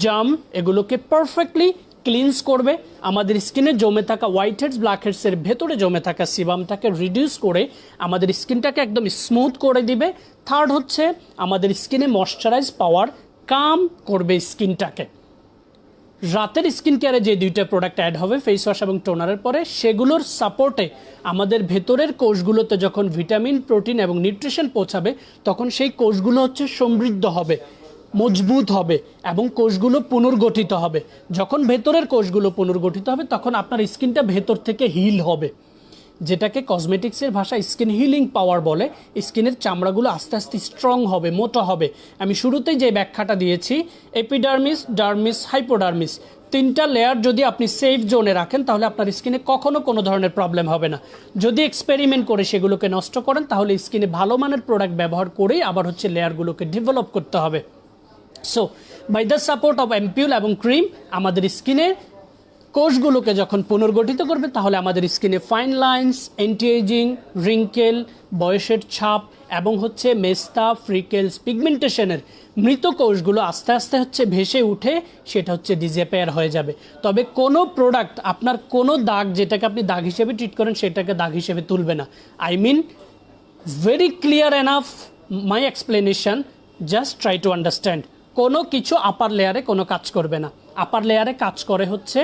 জাম এগুলোকে পারফেক্টলি ক্লিনস করবে, আমাদের স্কিনে জমে থাকা হোয়াইট হেডস, ব্ল্যাক হেডসের ভেতরে জমে থাকা সিবামটাকে রিডিউস করে আমাদের স্কিনটাকে একদম স্মুথ করে দিবে। থার্ড হচ্ছে আমাদের স্কিনে ময়শ্চারাইজ পাওয়ার কাম করবে স্কিনটাকে। রাতের স্কিন কেয়ারে যে দুইটা প্রোডাক্ট অ্যাড হবে ফেস ওয়াশ এবং টোনারের পরে, সেগুলোর সাপোর্টে আমাদের ভেতরের কোষগুলোতে যখন ভিটামিন, প্রোটিন এবং নিউট্রিশন পৌঁছাবে, তখন সেই কোষগুলো হচ্ছে সমৃদ্ধ হবে, মজবুত হবে এবং কোষগুলো পুনর্গঠিত হবে। যখন ভেতরের কোষগুলো পুনর্গঠিত হবে, তখন আপনার স্কিনটা ভেতর থেকে হিল হবে, যেটাকে কসমেটিক্সের ভাষায় স্কিন হিলিং পাওয়ার বলে। স্কিনের চামড়াগুলো আস্তে আস্তে স্ট্রং হবে, মোটা হবে। আমি শুরুতেই যে ব্যাখ্যাটা দিয়েছি, এপিডার্মিস, ডার্মিস, হাইপোডার্মিস, তিনটা লেয়ার যদি আপনি সেফ জোনে রাখেন, তাহলে আপনার স্কিনে কখনো কোনো ধরনের প্রবলেম হবে না। যদি এক্সপেরিমেন্ট করে সেগুলোকে নষ্ট করেন, তাহলে স্কিনে ভালো মানের প্রোডাক্ট ব্যবহার করেই আবার হচ্ছে লেয়ারগুলোকে ডেভেলপ করতে হবে। So by the support of ampoule এবং ক্রিম, আমাদের স্কিনে কোষগুলোকে যখন পুনর্গঠিত করবে, তাহলে আমাদের স্কিনে fine lines, anti ageing, wrinkle, বয়সের ছাপ এবং হচ্ছে মেস্তা, ফ্রিকেলস, পিগমেন্টেশনের মৃত কোষগুলো আস্তে আস্তে হচ্ছে ভেসে উঠে সেটা হচ্ছে ডিসঅ্যাপিয়ার হয়ে যাবে। তবে কোনো প্রোডাক্ট আপনার কোনো দাগ, যেটাকে আপনি দাগ হিসেবে ট্রিট করেন, সেটাকে দাগ হিসেবে তুলবে না। I mean very clear enough my explanation, just try to understand. কোনো কিছু আপার লেয়ারে কোনো কাজ করবে না। আপার লেয়ারে কাজ করে হচ্ছে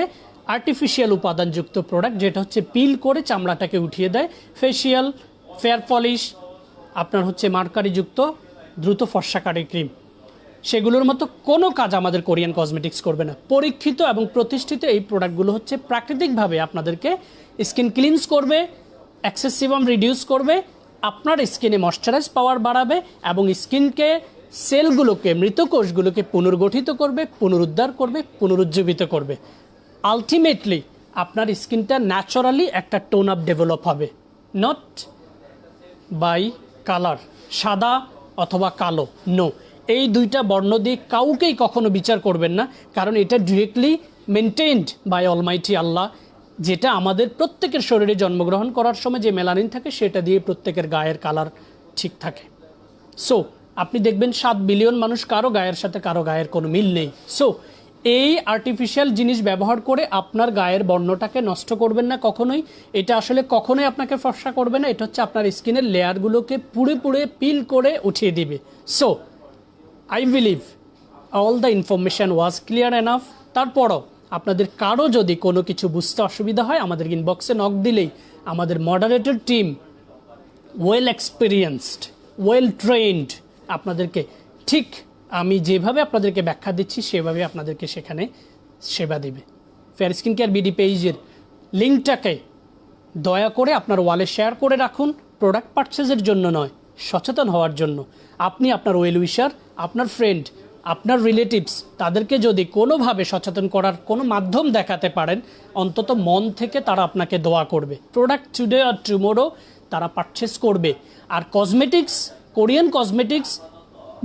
আর্টিফিশিয়াল উপাদানযুক্ত প্রোডাক্ট, যেটা হচ্ছে পিল করে চামড়াটাকে উঠিয়ে দেয়। ফেসিয়াল, ফেয়ার পলিশ, আপনার হচ্ছে মার্কারিযুক্ত দ্রুত ফর্সাকারী ক্রিম, সেগুলোর মতো কোনো কাজ আমাদের কোরিয়ান কসমেটিক্স করবে না। পরীক্ষিত এবং প্রতিষ্ঠিত এই প্রোডাক্টগুলো হচ্ছে প্রাকৃতিকভাবে আপনাদেরকে স্কিন ক্লিনস করবে, এক্সেসিভাম রিডিউস করবে, আপনার স্কিনে ময়শ্চারাইজ পাওয়ার বাড়াবে এবং স্কিনকে, সেলগুলোকে, মৃত কোষগুলোকে পুনর্গঠিত করবে, পুনরুদ্ধার করবে, পুনরুজ্জীবিত করবে। আলটিমেটলি আপনার স্কিনটা ন্যাচারালি একটা টোন আপ ডেভেলপ হবে, নট বাই কালার, সাদা অথবা কালো, নো। এই দুইটা বর্ণ দিয়ে কাউকেই কখনো বিচার করবেন না, কারণ এটা ডিরেক্টলি মেনটেইনড বাই অলমাইটি আল্লাহ, যেটা আমাদের প্রত্যেকের শরীরে জন্মগ্রহণ করার সময় যে মেলানিন থাকে, সেটা দিয়ে প্রত্যেকের গায়ের কালার ঠিক থাকে। সো আপনি দেখবেন 7 বিলিয়ন মানুষ, কারো গায়ের সাথে কারো গায়ের কোনো মিল নেই। সো এই আর্টিফিশিয়াল জিনিস ব্যবহার করে আপনার গায়ের বর্ণটাকে নষ্ট করবেন না কখনোই। এটা আসলে কখনোই আপনাকে ফর্সা করবে না, এটা হচ্ছে আপনার স্কিনের লেয়ারগুলোকে পুড়ে পুড়ে পিল করে উঠিয়ে দিবে। So I believe all the information was clear enough. তারপরও আপনাদের কারো যদি কোনো কিছু বুঝতে অসুবিধা হয়, আমাদের ইনবক্সে নক দিলেই আমাদের moderator team, well experienced, well trend, আপনাদেরকে ঠিক আমি যেভাবে আপনাদেরকে ব্যাখ্যা দিচ্ছি সেভাবে আপনাদেরকে সেখানে সেবা দিবে। ফেয়ার স্কিন কেয়ার বিডি পেজের লিঙ্কটাকে দয়া করে আপনার ওয়ালে শেয়ার করে রাখুন, প্রোডাক্ট পারচেজের জন্য নয়, সচেতন হওয়ার জন্য। আপনি আপনার ওয়েল উইশার, আপনার ফ্রেন্ড, আপনার রিলেটিভস, তাদেরকে যদি কোনোভাবে সচেতন করার কোনো মাধ্যম দেখাতে পারেন, অন্তত মন থেকে তারা আপনাকে দোয়া করবে। প্রোডাক্ট টুডে আর টুমোরো তারা পারচেস করবে। আর কসমেটিক্স, কোরিয়ান কসমেটিক্স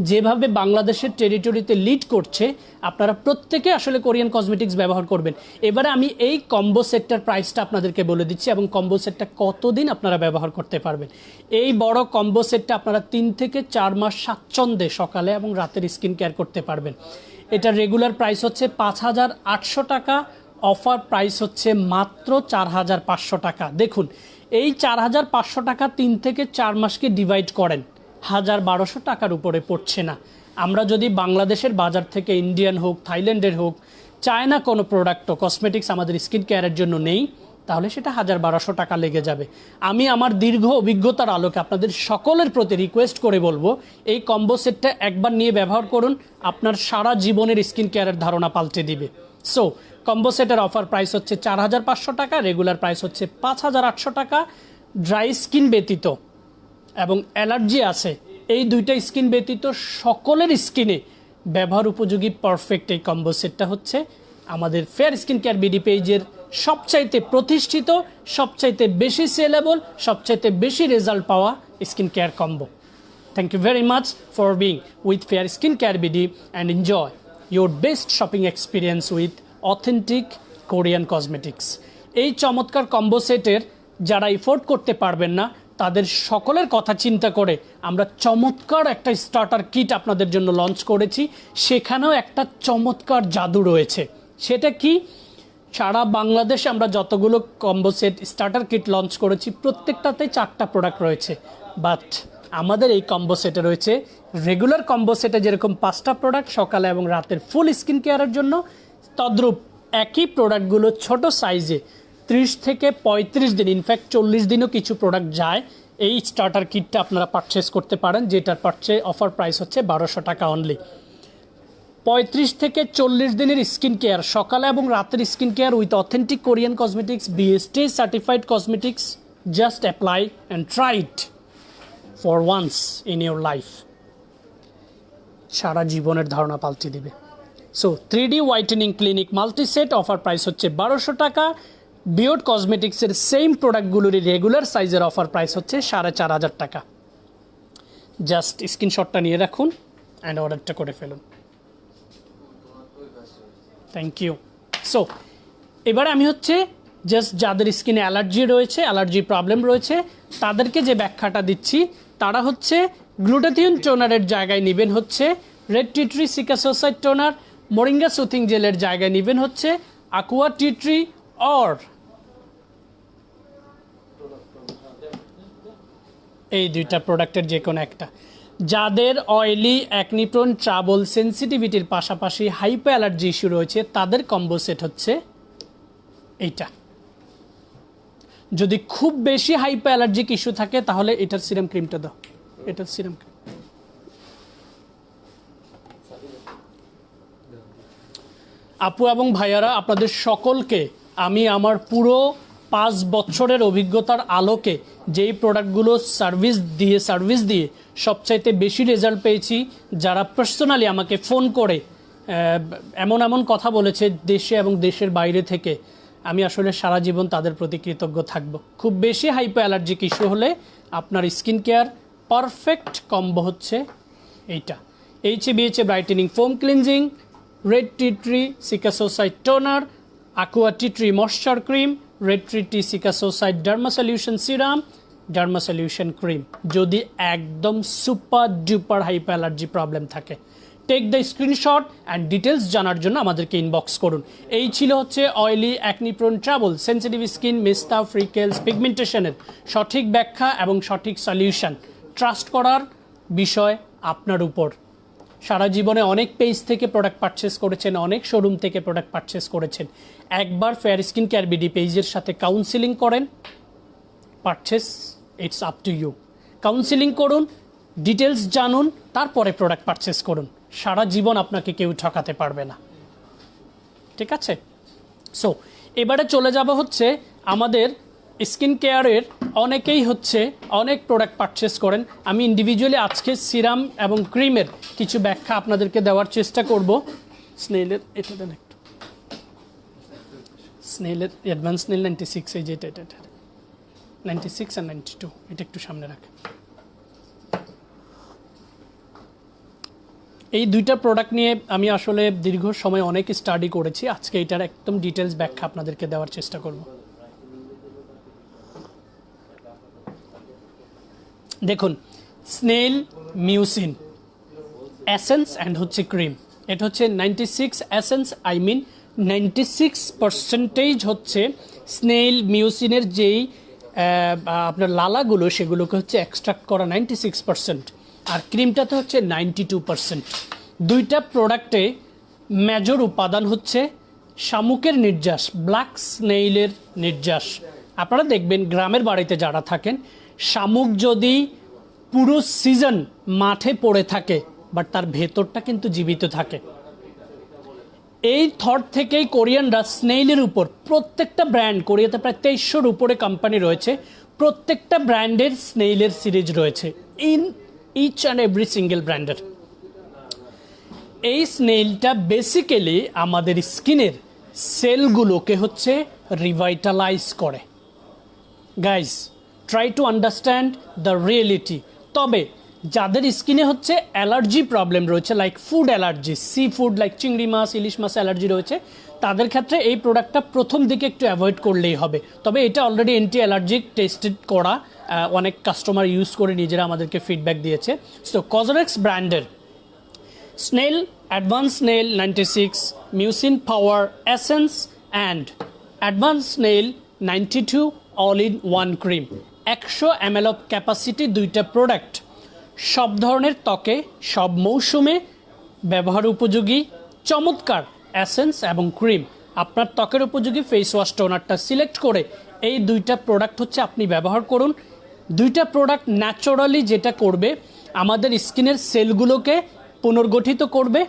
যেভাবে বাংলাদেশের টেরিটরিতে লিড করছে, আপনারা প্রত্যেকে আসলে কোরিয়ান কসমেটিক্স ব্যবহার করবেন। এবারে আমি এই কম্বো সেটটার প্রাইসটা আপনাদেরকে বলে দিচ্ছি এবং কম্বো সেটটা কতদিন আপনারা ব্যবহার করতে পারবেন। এই বড় কম্বো সেটটা আপনারা 3 থেকে 4 মাস স্বাচ্ছন্দ্যে সকালে এবং রাতের স্কিন কেয়ার করতে পারবেন। এটা রেগুলার প্রাইস হচ্ছে 5,800 টাকা, অফার প্রাইস হচ্ছে মাত্র 4,500 টাকা। দেখুন, এই 4,500 টাকা 3 থেকে 4 মাসকে ডিভাইড করেন, 1,1200 টাকার উপরে পড়ছে না। আমরা যদি বাংলাদেশের বাজার থেকে ইন্ডিয়ান হোক, থাইল্যান্ডের হোক, চায়না কোনো প্রোডাক্টও কসমেটিক্স আমাদের স্কিন কেয়ারের জন্য নেই, তাহলে সেটা 1,1200 টাকা লেগে যাবে। আমি আমার দীর্ঘ অভিজ্ঞতার আলোকে আপনাদের সকলের প্রতি রিকোয়েস্ট করে বলবো, এই কম্বো সেটটা একবার নিয়ে ব্যবহার করুন, আপনার সারা জীবনের স্কিন কেয়ারের ধারণা পাল্টে দিবে। সো কম্বো সেটের অফার প্রাইস হচ্ছে 4,500 টাকা, রেগুলার প্রাইস হচ্ছে 5,800 টাকা। ড্রাই স্কিন ব্যতীত এবং অ্যালার্জি আছে, এই দুইটা স্কিন ব্যতীত সকলের স্কিনে ব্যবহার উপযোগী পারফেক্ট এই কম্বো সেটটা হচ্ছে আমাদের ফেয়ার স্কিন কেয়ার বিডি পেজের সবচাইতে প্রতিষ্ঠিত, সবচাইতে বেশি সেলেবল, সবচাইতে বেশি রেজাল্ট পাওয়া skin care combo. Thank you very much for being with Fair Skin Care BD and enjoy your best shopping experience with authentic Korean cosmetics. এই চমৎকার কম্বো সেটের যারা এফোর্ড করতে পারবেন না, তাদের সকলের কথা চিন্তা করে আমরা চমৎকার একটা স্টার্টার কিট আপনাদের জন্য লঞ্চ করেছি। সেখানেও একটা চমৎকার জাদু রয়েছে। সেটা কি? সারা বাংলাদেশে আমরা যতগুলো combo set starter kit launch করেছি, প্রত্যেকটাতে 4টা প্রোডাক্ট রয়েছে। বাট আমাদের এই কম্বো সেটে রয়েছে, রেগুলার কম্বো সেটে যেরকম 5টা প্রোডাক্ট সকালে এবং রাতের ফুল স্কিন কেয়ারের জন্য, তদ্রূপ একই প্রোডাক্টগুলো ছোট সাইজে 30 থেকে 35 দিন, ইনফ্যাক্ট 40 দিনও কিছু প্রোডাক্ট যায়, এই স্টার্টার কিটটা আপনারা পারচেস করতে পারেন, যেটার অফার প্রাইস হচ্ছে 1200 টাকা অনলি। 35 থেকে 40 দিনের স্কিন কেয়ার, সকালে এবং রাতের skin care with authentic Korean cosmetics, BST certified cosmetics, just apply and try it for once in your life. সারা জীবনের ধারণা পাল্টে দিবে। So 3D whitening clinic multiset offer price হচ্ছে 1200 টাকা। বিয়ড কসমেটিক্সের সেম প্রোডাক্টগুলোরই রেগুলার সাইজের অফার প্রাইস হচ্ছে 4500 টাকা। জাস্ট স্ক্রিনশটটা নিয়ে রাখুন অ্যান্ড অর্ডারটা করে ফেলুন। Thank you. সো এবারে আমি হচ্ছে জাস্ট যাদের স্কিনে অ্যালার্জি রয়েছে, অ্যালার্জি প্রবলেম রয়েছে, তাদেরকে যে ব্যাখ্যাটা দিচ্ছি, তারা হচ্ছে গ্লুটাথিয়ন টোনারের জায়গায় নেবেন হচ্ছে red tea tree cicasoside toner, moringa soothing জেলের জায়গায় নেবেন হচ্ছে aqua tea tree অর এই দুইটা প্রোডাক্টের যে কোনো একটা। যাদের অয়েলি, অ্যাকনিপ্রোন, ট্রাবল, সেন্সিটিভিটির পাশাপাশি হাইপার অ্যালার্জি ইস্যু রয়েছে, তাদের কম্বো সেট হচ্ছে এইটা। যদি খুব বেশি হাইপার অ্যালার্জিক ইস্যু থাকে তাহলে এটার সিরাম ক্রিমটা দাও, এটার সিরাম ক্রিম। আপু এবং ভাইয়ারা, আপনাদের সকলকে আমি আমার পুরো 5 বছরের অভিজ্ঞতার আলোকে যেই প্রোডাক্টগুলো সার্ভিস দিয়ে সবচাইতে বেশি রেজাল্ট পেয়েছি, যারা পার্সোনালি আমাকে ফোন করে এমন কথা বলেছে দেশে এবং দেশের বাইরে থেকে, আমি আসলে সারা জীবন তাদের প্রতি কৃতজ্ঞ থাকব। খুব বেশি হাইপার অ্যালার্জিক ইস্যু হলে আপনার স্কিন কেয়ার পারফেক্ট কম্বো হচ্ছে এইটা। HBHA brightening foam cleansing, red tea tree cicasoside toner, aqua tea tree moisture cream, red tea cicasoside derma solution serum, derma solution cream. যদি একদম super duper hyper allergy problem থাকে, take the screenshot and details জানার জন্য আমাদেরকে inbox করুন। এই ছিল হচ্ছে oily, acne prone, trouble, sensitive skin, মেস্তা, ফ্রিকেলস, পিগমেন্টেশনের সঠিক ব্যাখ্যা এবং সঠিক সলিউশন। ট্রাস্ট করার বিষয় আপনার উপর। সারা জীবনে অনেক পেজ থেকে প্রোডাক্ট পারচেস করেছেন, অনেক শোরুম থেকে প্রোডাক্ট পারচেস করেছেন। একবার ফেয়ার স্কিন কেয়ার বিডি পেজের সাথে কাউন্সিলিং করেন, purchase it's up to you. Counselling করুন, ডিটেলস জানুন, তারপরে প্রোডাক্ট পারচেস করুন। সারা জীবন আপনাকে কেউ ঠকাতে পারবে না, ঠিক আছে? সো এবারে চলে যাব হচ্ছে আমাদের স্কিন কেয়ারের অনেকেই হচ্ছে অনেক প্রোডাক্ট পারচেস করেন। আমি ইন্ডিভিজুয়ালি আজকে সিরাম এবং ক্রিমের কিছু ব্যাখ্যা আপনাদেরকে দেওয়ার চেষ্টা করব। স্নেলের এটা দেন একটু, স্নেলের অ্যাডভান্স স্নেল 96, এই যে এটা 96 আর 92, এটা একটু সামনে রাখেন। এই দুইটা প্রোডাক্ট নিয়ে আমি আসলে দীর্ঘ সময় অনেক স্টাডি করেছি। আজকে এটার একদম ডিটেলস ব্যাখ্যা আপনাদেরকে দেওয়ার চেষ্টা করব। দেখুন, স্নেল মিউসিন এসেন্স অ্যান্ড হচ্ছে ক্রিম, এটা হচ্ছে 96 এসেন্স, 96% হচ্ছে স্নেল মিউসিনের যেই আপনার লালাগুলো, সেগুলোকে হচ্ছে এক্সট্রাক্ট করা 96%, আর ক্রিমটাতে হচ্ছে 92%। দুইটা প্রোডাক্টে মেজর উপাদান হচ্ছে শামুকের নির্যাস, ব্ল্যাক স্নেইলের নির্যাস। আপনারা দেখবেন গ্রামের বাড়িতে যারা থাকেন, শামুক যদি পুরো সিজন মাঠে পড়ে থাকে, বাট তার ভেতরটা কিন্তু জীবিত থাকে। এই থট থেকেই কোরিয়ানরা স্নেইলের উপর প্রত্যেকটা ব্র্যান্ড, কোরিয়াতে প্রায় 2300-র উপরে কোম্পানি রয়েছে, প্রত্যেকটা ব্র্যান্ডের স্নেইলের সিরিজ রয়েছে, in each and every single ব্র্যান্ডের। এই স্নেইলটা বেসিক্যালি আমাদের স্কিনের সেলগুলোকে হচ্ছে রিভাইটালাইজ করে। Guys, try to understand the reality. তবে যাদের স্কিনে হচ্ছে অ্যালার্জি প্রবলেম রয়েছে, like food allergy, sea food like চিংড়ি মাছ, ইলিশ মাছ অ্যালার্জি রয়েছে, তাদের ক্ষেত্রে এই প্রোডাক্টটা প্রথম দিকে একটু অ্যাভয়েড করলেই হবে। তবে এটা অলরেডি অ্যান্টি অ্যালার্জিক টেস্টেড করা, অনেক কাস্টমার ইউজ করে নিজেরা আমাদেরকে ফিডব্যাক দিয়েছে। সো কজরেক্স ব্র্যান্ডের snail, advance snail 96, mucin power essence and advance snail 92 all in one cream, 100 ml of capacity, দুইটা প্রোডাক্ট সব ধরনের ত্বকে, সব মৌসুমে ব্যবহার উপযোগী, চমৎকার অ্যাসেন্স এবং ক্রিম, আপনার ত্বকের উপযোগী ফেস ওয়াশ টোনারটা সিলেক্ট করে এই দুইটা প্রোডাক্ট হচ্ছে আপনি ব্যবহার করুন। দুইটা প্রোডাক্ট ন্যাচারালি যেটা করবে আমাদের স্কিনের সেলগুলোকে পুনর্গঠিত করবে,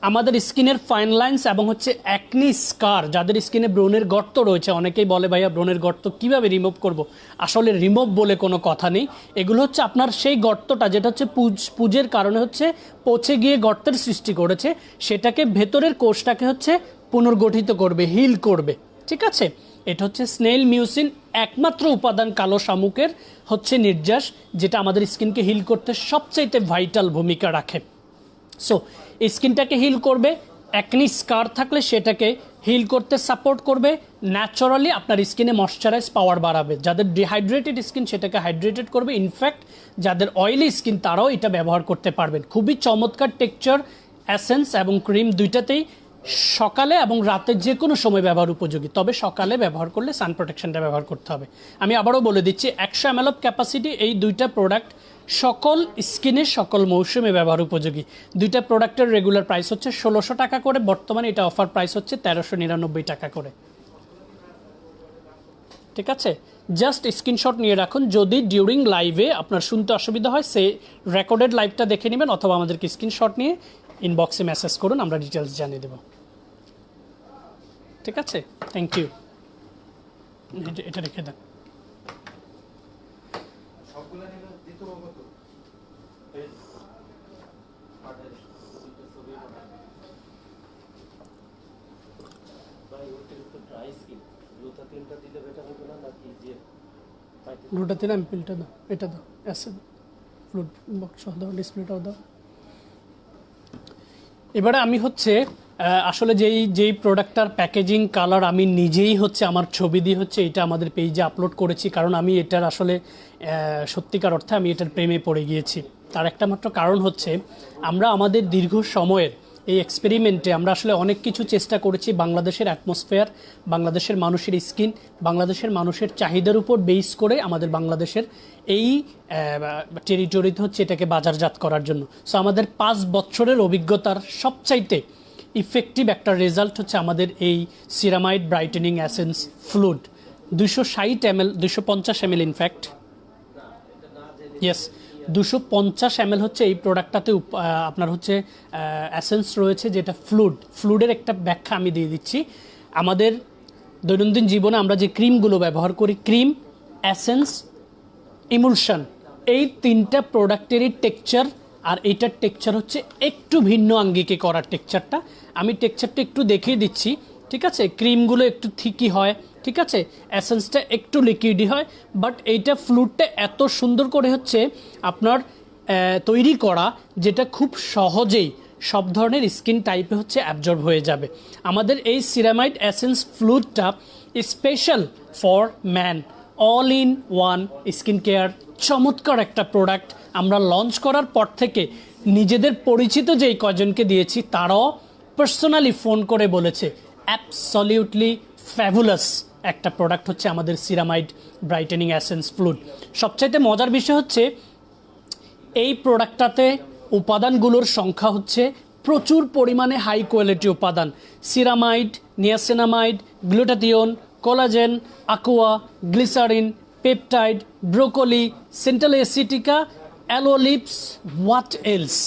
আমাদের স্কিনের ফাইন লাইন্স এবং হচ্ছে অ্যাকনি স্কার, যাদের স্কিনে ব্রণের গর্ত রয়েছে, অনেকেই বলে ভাইয়া ব্রণের গর্ত কিভাবে রিমুভ করব, আসলে রিমুভ বলে কোনো কথা নেই। এগুলো হচ্ছে আপনার সেই গর্তটা যেটা হচ্ছে পুজের কারণে হচ্ছে পচে গিয়ে গর্তের সৃষ্টি করেছে, সেটাকে ভেতরের কোষটাকে হচ্ছে পুনর্গঠিত করবে, হিল করবে। ঠিক আছে, এটা হচ্ছে স্নেইল মিউসিন, একমাত্র উপাদান কালো শামুকের হচ্ছে নির্যাস, যেটা আমাদের স্কিনকে হিল করতে সবচাইতে ভাইটাল ভূমিকা রাখে। সো স্কিনটাকে হিল করবে, অ্যাকনি স্কার থাকলে সেটাকে হিল করতে সাপোর্ট করবে, ন্যাচারালি আপনার স্কিনে ময়শ্চারাইজ পাওয়ার বাড়াবে, যাদের ডিহাইড্রেটেড স্কিন সেটাকে হাইড্রেটেড করবে, ইনফ্যাক্ট যাদের অয়েলি স্কিন তারাও এটা ব্যবহার করতে পারবেন। খুবই চমৎকার টেক্সচার, অ্যাসেন্স এবং ক্রিম দুইটাতেই সকালে এবং রাতে যে কোনো সময় ব্যবহার উপযোগী, তবে সকালে ব্যবহার করলে সান প্রোটেকশনটা ব্যবহার করতে হবে। আমি আবারও বলে দিচ্ছি 100 ml অফ ক্যাপাসিটি, এই দুইটা প্রোডাক্ট সকল স্কিনের সকল মৌসুমে ব্যবহার উপযোগী। দুইটা প্রোডাক্টের রেগুলার প্রাইস হচ্ছে 1600 টাকা করে, বর্তমানে এটা অফার প্রাইস হচ্ছে 1399 টাকা করে। ঠিক আছে, জাস্ট স্ক্রিনশট নিয়ে রাখুন, যদি ডিউরিং লাইভে আপনার শুনতে অসুবিধা হয় সে রেকর্ডেড লাইভটা দেখে নেবেন, অথবা আমাদেরকে স্ক্রিনশট নিয়ে ইনবক্সে মেসেজ করুন, আমরা ডিটেলস জানিয়ে দেব। ঠিক আছে, থ্যাংক ইউ। এটা রেখে দেন। গ্লুটাথিন অ্যাম্পিলটা দাও, এটা দাও, অ্যাসিড ফ্লুড বক্স দাও, ডিসপ্লেটাও দাও। এবারে আমি হচ্ছে আসলে যেই প্রোডাক্টটার প্যাকেজিং কালার আমি নিজেই হচ্ছে আমার ছবি দিয়ে হচ্ছে এটা আমাদের পেজে আপলোড করেছি, কারণ আমি এটার আসলে সত্যিকার অর্থে আমি এটার প্রেমে পড়ে গিয়েছি। তার একটা মাত্র কারণ হচ্ছে আমরা আমাদের দীর্ঘ সময়ের এই এক্সপেরিমেন্টে আমরা আসলে অনেক কিছু চেষ্টা করেছি, বাংলাদেশের অ্যাটমসফেয়ার, বাংলাদেশের মানুষের স্কিন, বাংলাদেশের মানুষের চাহিদার উপর বেস করে আমাদের বাংলাদেশের এই টেরিটরিতে হচ্ছে এটাকে বাজারজাত করার জন্য। সো আমাদের 5 বছরের অভিজ্ঞতার সবচাইতে ইফেক্টিভ একটা রেজাল্ট হচ্ছে আমাদের এই ceramide brightening essence fluid 260 ml, 250 ml in fact, yes 250 ml হচ্ছে এই প্রোডাক্টটাতে আপনার হচ্ছে অ্যাসেন্স রয়েছে, যেটা ফ্লুডের একটা ব্যাখ্যা আমি দিয়ে দিচ্ছি। আমাদের দৈনন্দিন জীবনে আমরা যে ক্রিমগুলো ব্যবহার করি, ক্রিম, অ্যাসেন্স, ইমুলশন, এই তিনটা প্রোডাক্টেরই টেক্সচার, আর এইটার টেক্সচার হচ্ছে একটু ভিন্ন আঙ্গিকে করার টেক্সচারটা। আমি টেক্সচারটা একটু দেখিয়ে দিচ্ছি। ঠিক আছে, ক্রিমগুলো একটু থিকই হয়, ঠিক আছে, অ্যাসেন্সটা একটু লিকুইডই হয়, বাট এইটা ফ্লুডটা এত সুন্দর করে হচ্ছে আপনার তৈরি করা, যেটা খুব সহজেই সব ধরনের স্কিন টাইপে হচ্ছে অ্যাবজর্ব হয়ে যাবে। আমাদের এই সিরামাইড অ্যাসেন্স ফ্লুডটা special for man, all in one skin care, চমৎকার একটা প্রোডাক্ট। আমরা লঞ্চ করার পর থেকে নিজেদের পরিচিত যেই কজনকে দিয়েছি তারাও পার্সোনালি ফোন করে বলেছে অ্যাবসলিউটলি ফ্যাবুলাস একটা প্রোডাক্ট হচ্ছে আমাদের সিরামাইড ব্রাইটেনিং অ্যাসেন্স ফ্লুড। সবচাইতে মজার বিষয় হচ্ছে এই প্রোডাক্টটাতে উপাদানগুলোর সংখ্যা হচ্ছে প্রচুর পরিমাণে হাই কোয়ালিটি উপাদান, ceramide, niacinamide, glutathione, collagen, aqua, glycerin, peptide, broccoli, centella asiatica, অ্যালোলিপস, হোয়াট এলস।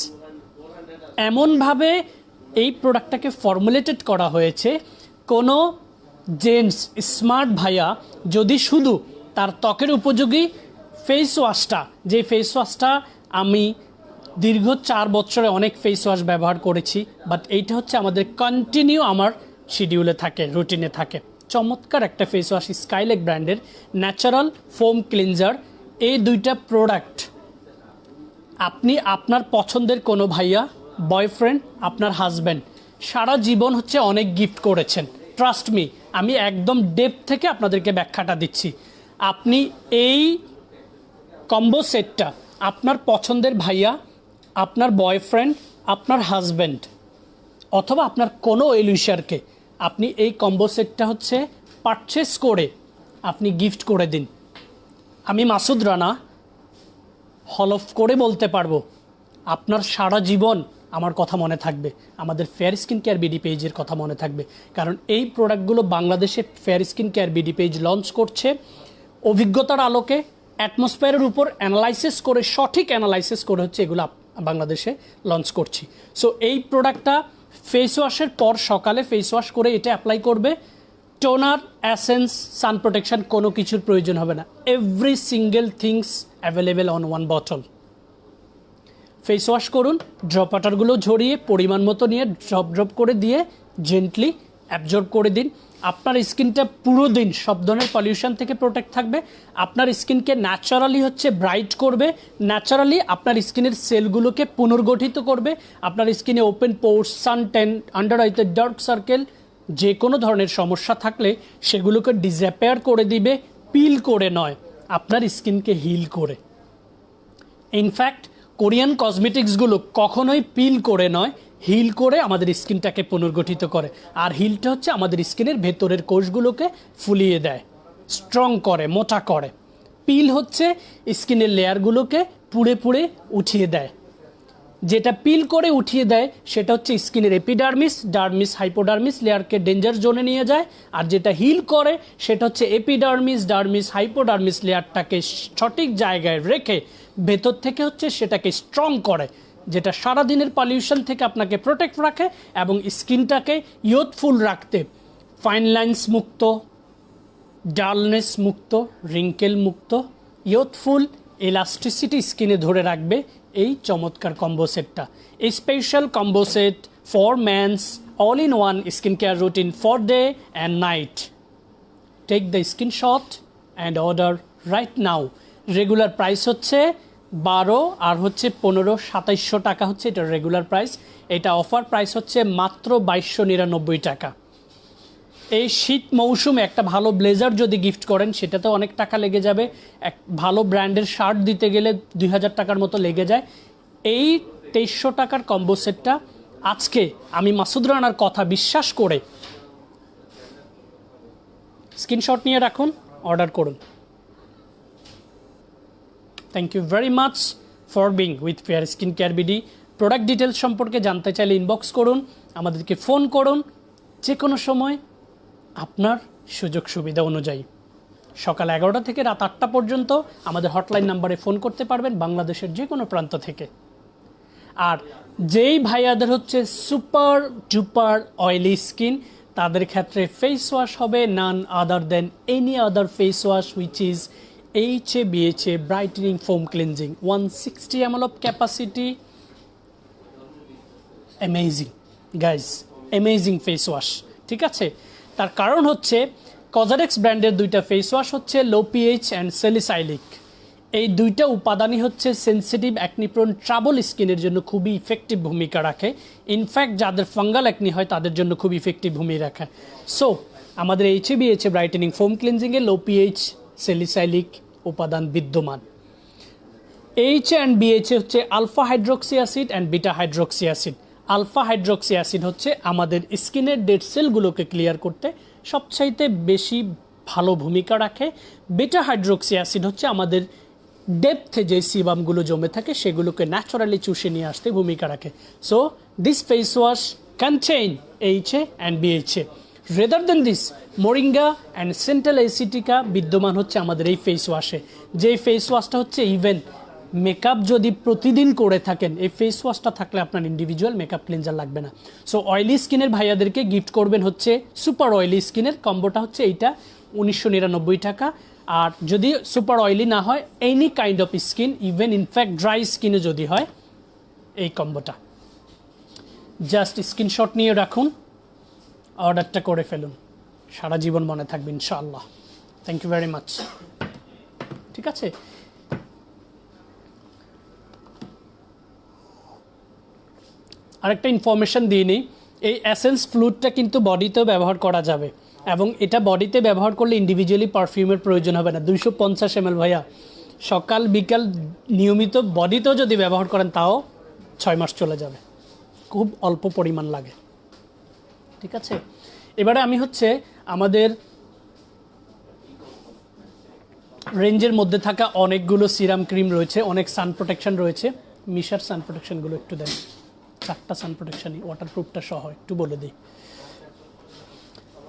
এমনভাবে এই প্রোডাক্টটাকে ফর্মুলেটেড করা হয়েছে, কোনো জেন্টস স্মার্ট ভাইয়া যদি শুধু তার ত্বকের উপযোগী ফেস ওয়াশটা, যে ফেস ওয়াশটা আমি দীর্ঘ 4 বছরে অনেক ফেস ওয়াশ ব্যবহার করেছি, বাট এইটা হচ্ছে আমাদের কন্টিনিউ আমার শিডিউলে থাকে, রুটিনে থাকে। চমৎকার একটা ফেস ওয়াশ, স্কাইলেক ব্র্যান্ডের ন্যাচারাল ফোম ক্লিনজার। এই দুইটা প্রোডাক্ট আপনি আপনার পছন্দের কোনো ভাইয়া, বয়ফ্রেন্ড, আপনার হাজব্যান্ড সারা জীবন হচ্ছে অনেক গিফট করেছেন। ট্রাস্ট মি, আমি একদম ডেপথ থেকে আপনাদেরকে ব্যাখ্যাটা দিচ্ছি। আপনি এই কম্বো সেটটা আপনার পছন্দের ভাইয়া, আপনার বয়ফ্রেন্ড, আপনার হাজব্যান্ড অথবা আপনার কোনো ওয়েলউইশারকে আপনি এই কম্বো সেটটা হচ্ছে পারচেস করে আপনি গিফট করে দিন। আমি মাসুদ রানা হলফ করে বলতে পারবো আপনার সারা জীবন আমার কথা মনে থাকবে, আমাদের ফেয়ার স্কিন কেয়ার বিডি পেজের কথা মনে থাকবে। কারণ এই প্রোডাক্টগুলো বাংলাদেশে fair skin care BD page launch করছে অভিজ্ঞতার আলোকে, অ্যাটমসফিয়ারের উপর অ্যানালাইসিস করে, সঠিক অ্যানালাইসিস করে হচ্ছে এগুলো বাংলাদেশে লঞ্চ করছি। সো এই প্রোডাক্টটা ফেস ওয়াশের পর সকালে ফেস ওয়াশ করে এটা অ্যাপ্লাই করবে। টোনার, অ্যাসেন্স, সান প্রোটেকশন কোনো কিছুর প্রয়োজন হবে না। Every single things available on one bottle. Face wash করুন, ড্রপ ওয়াটারগুলো ঝরিয়ে পরিমাণ মতো নিয়ে ড্রপ ড্রপ করে দিয়ে জেন্টলি অ্যাবজর্ব করে দিন। আপনার স্কিনটা পুরো দিন সব ধরনের পলিউশন থেকে প্রোটেক্ট থাকবে। আপনার স্কিনকে ন্যাচারালি হচ্ছে ব্রাইট করবে, ন্যাচারালি আপনার স্কিনের সেলগুলোকে পুনর্গঠিত করবে। আপনার স্কিনে ওপেন পোর্স, সান ট্যান, আন্ডার আইতে ডার্ক সার্কেল, যে কোনো ধরনের সমস্যা থাকলে সেগুলোকে ডিসঅ্যাপিয়ার করে দিবে, পিল করে নয়, আপনার স্কিনকে হিল করে। ইনফ্যাক্ট কোরিয়ান কসমেটিক্সগুলো কখনোই পিল করে নয়, হিল করে আমাদের স্কিনটাকে পুনর্গঠিত করে। আর হিলটা হচ্ছে আমাদের স্কিনের ভেতরের কোষগুলোকে ফুলিয়ে দেয়, স্ট্রং করে, মোটা করে। পিল হচ্ছে স্কিনের লেয়ারগুলোকে পুড়ে পুড়ে উঠিয়ে দেয়। যেটা পিল করে উঠিয়ে দেয় সেটা হচ্ছে স্কিনের এপিডার্মিস, ডার্মিস, হাইপোডার্মিস লেয়ারকে ডেঞ্জার জোনে নিয়ে যায়। আর যেটা হিল করে সেটা হচ্ছে এপিডার্মিস, ডার্মিস, হাইপোডার্মিস লেয়ারটাকে সঠিক জায়গায় রেখে ভেতর থেকে হচ্ছে সেটাকে স্ট্রং করে, যেটা সারাদিনের পলিউশন থেকে আপনাকে প্রোটেক্ট রাখে এবং স্কিনটাকে ইয়ুথফুল রাখতে, ফাইন লাইন্স মুক্ত, ডালনেস মুক্ত, রিঙ্কেল মুক্ত, ইয়ুথফুল ইলাস্টিসিটি স্কিনে ধরে রাখবে এই চমৎকার কম্বো সেটটা। এই special combo set for mans all in one skin care routine for day and night. Take the screenshot and order right now. Regular price হচ্ছে 12 আর হচ্ছে 15, 2700 টাকা হচ্ছে এটার রেগুলার প্রাইস। এটা অফার প্রাইস হচ্ছে মাত্র 2299 টাকা। এই শীত মৌসুমে একটা ভালো ব্লেজার যদি গিফট করেন সেটাতে অনেক টাকা লেগে যাবে। এক ভালো ব্র্যান্ডের শার্ট দিতে গেলে 2000 টাকার মতো লেগে যায়। এই 2300 টাকার কম্বো সেটটা আজকে আমি মাসুদ রানার কথা বিশ্বাস করে স্ক্রিনশট নিয়ে রাখুন, অর্ডার করুন। Thank you very much for being with fair skin care BD. Product details সম্পর্কে জানতে চাইলে ইনবক্স করুন, আমাদেরকে ফোন করুন যে কোনো সময় আপনার সুযোগ সুবিধা অনুযায়ী। সকাল 11টা থেকে রাত 8টা পর্যন্ত আমাদের হটলাইন নাম্বারে ফোন করতে পারবেন বাংলাদেশের যে কোনো প্রান্ত থেকে। আর যেই ভাইয়াদের হচ্ছে সুপার ডুপার অয়েলি স্কিন, তাদের ক্ষেত্রে ফেস ওয়াশ হবে none other than any other face wash which is HA/BHA brightening foam cleansing 160 ml of capacity। Amazing guys, amazing face wash. ঠিক আছে, তার কারণ হচ্ছে কজারেক্স ব্র্যান্ডের দুইটা ফেস ওয়াশ হচ্ছে লো পিএইচ অ্যান্ড স্যালিসাইলিক। এই দুইটা উপাদানই হচ্ছে সেন্সিটিভ অ্যাকনিপ্রোন ট্রাবল স্কিনের জন্য খুবই ইফেক্টিভ ভূমিকা রাখে। ইনফ্যাক্ট যাদের ফাঙ্গাল অ্যাকনি হয় তাদের জন্য খুব ইফেক্টিভ ভূমিকা রাখে। সো আমাদের HA/BHA ব্রাইটেনিং ফোম ক্লিনজিংয়ে লো পিএইচ স্যালিসাইলিক উপাদান বিদ্যমান। HA&BHA হচ্ছে alpha hydroxy acid and beta hydroxy acid. Alpha hydroxy acid হচ্ছে আমাদের স্কিনের ডেড সেলগুলোকে ক্লিয়ার করতে সবচাইতে বেশি ভালো ভূমিকা রাখে। বিটা হাইড্রক্সি অ্যাসিড হচ্ছে আমাদের ডেপথে যে সিবামগুলো জমে থাকে সেগুলোকে ন্যাচারালি চুষে নিয়ে আসতে ভূমিকা রাখে। So this face wash contain HA&BHA। Rather then this, moringa and centella asiatica বিদ্যমান হচ্ছে আমাদের এই ফেস ওয়াশে। যে ফেস ওয়াশটা হচ্ছে ইভেন মেকআপ যদি প্রতিদিন করে থাকেন, এই ফেস ওয়াশটা থাকলে আপনার ইন্ডিভিজুয়াল মেকআপ ক্লিনজার লাগবে না। সো অয়েলি স্কিনের ভাইয়াদেরকে গিফট করবেন হচ্ছে সুপার অয়েলি স্কিনের কম্বোটা হচ্ছে এইটা 1999 টাকা। আর যদি সুপার অয়েলি না হয়, any kind of skin, even in fact dry স্কিনে যদি হয়, এই কম্বোটা জাস্ট স্ক্রিনশট নিয়ে রাখুন, অর্ডারটা করে ফেলুন, সারা জীবন মনে থাকবে ইনশাআল্লাহ। Thank you very much. ঠিক আছে, আরেকটা ইনফরমেশন দিয়ে নিই, এই অ্যাসেন্স ফ্লুইডটা কিন্তু বডিতেও ব্যবহার করা যাবে এবং এটা বডিতে ব্যবহার করলে ইন্ডিভিজুয়ালি পারফিউমের প্রয়োজন হবে না। 250 ml ভাইয়া, সকাল বিকাল নিয়মিত বডিতেও যদি ব্যবহার করেন তাও 6 মাস চলে যাবে, খুব অল্প পরিমাণ লাগে। ঠিক আছে, এবারে আমি হচ্ছে আমাদের রেঞ্জের মধ্যে থাকা অনেকগুলো সিরাম ক্রিম রয়েছে, অনেক সান প্রোটেকশন রয়েছে। মিশার সান প্রোটেকশনগুলো একটু দেন। 4টা সান প্রোটেকশনই ওয়াটারপ্রুফটা সহ একটু বলে দিই।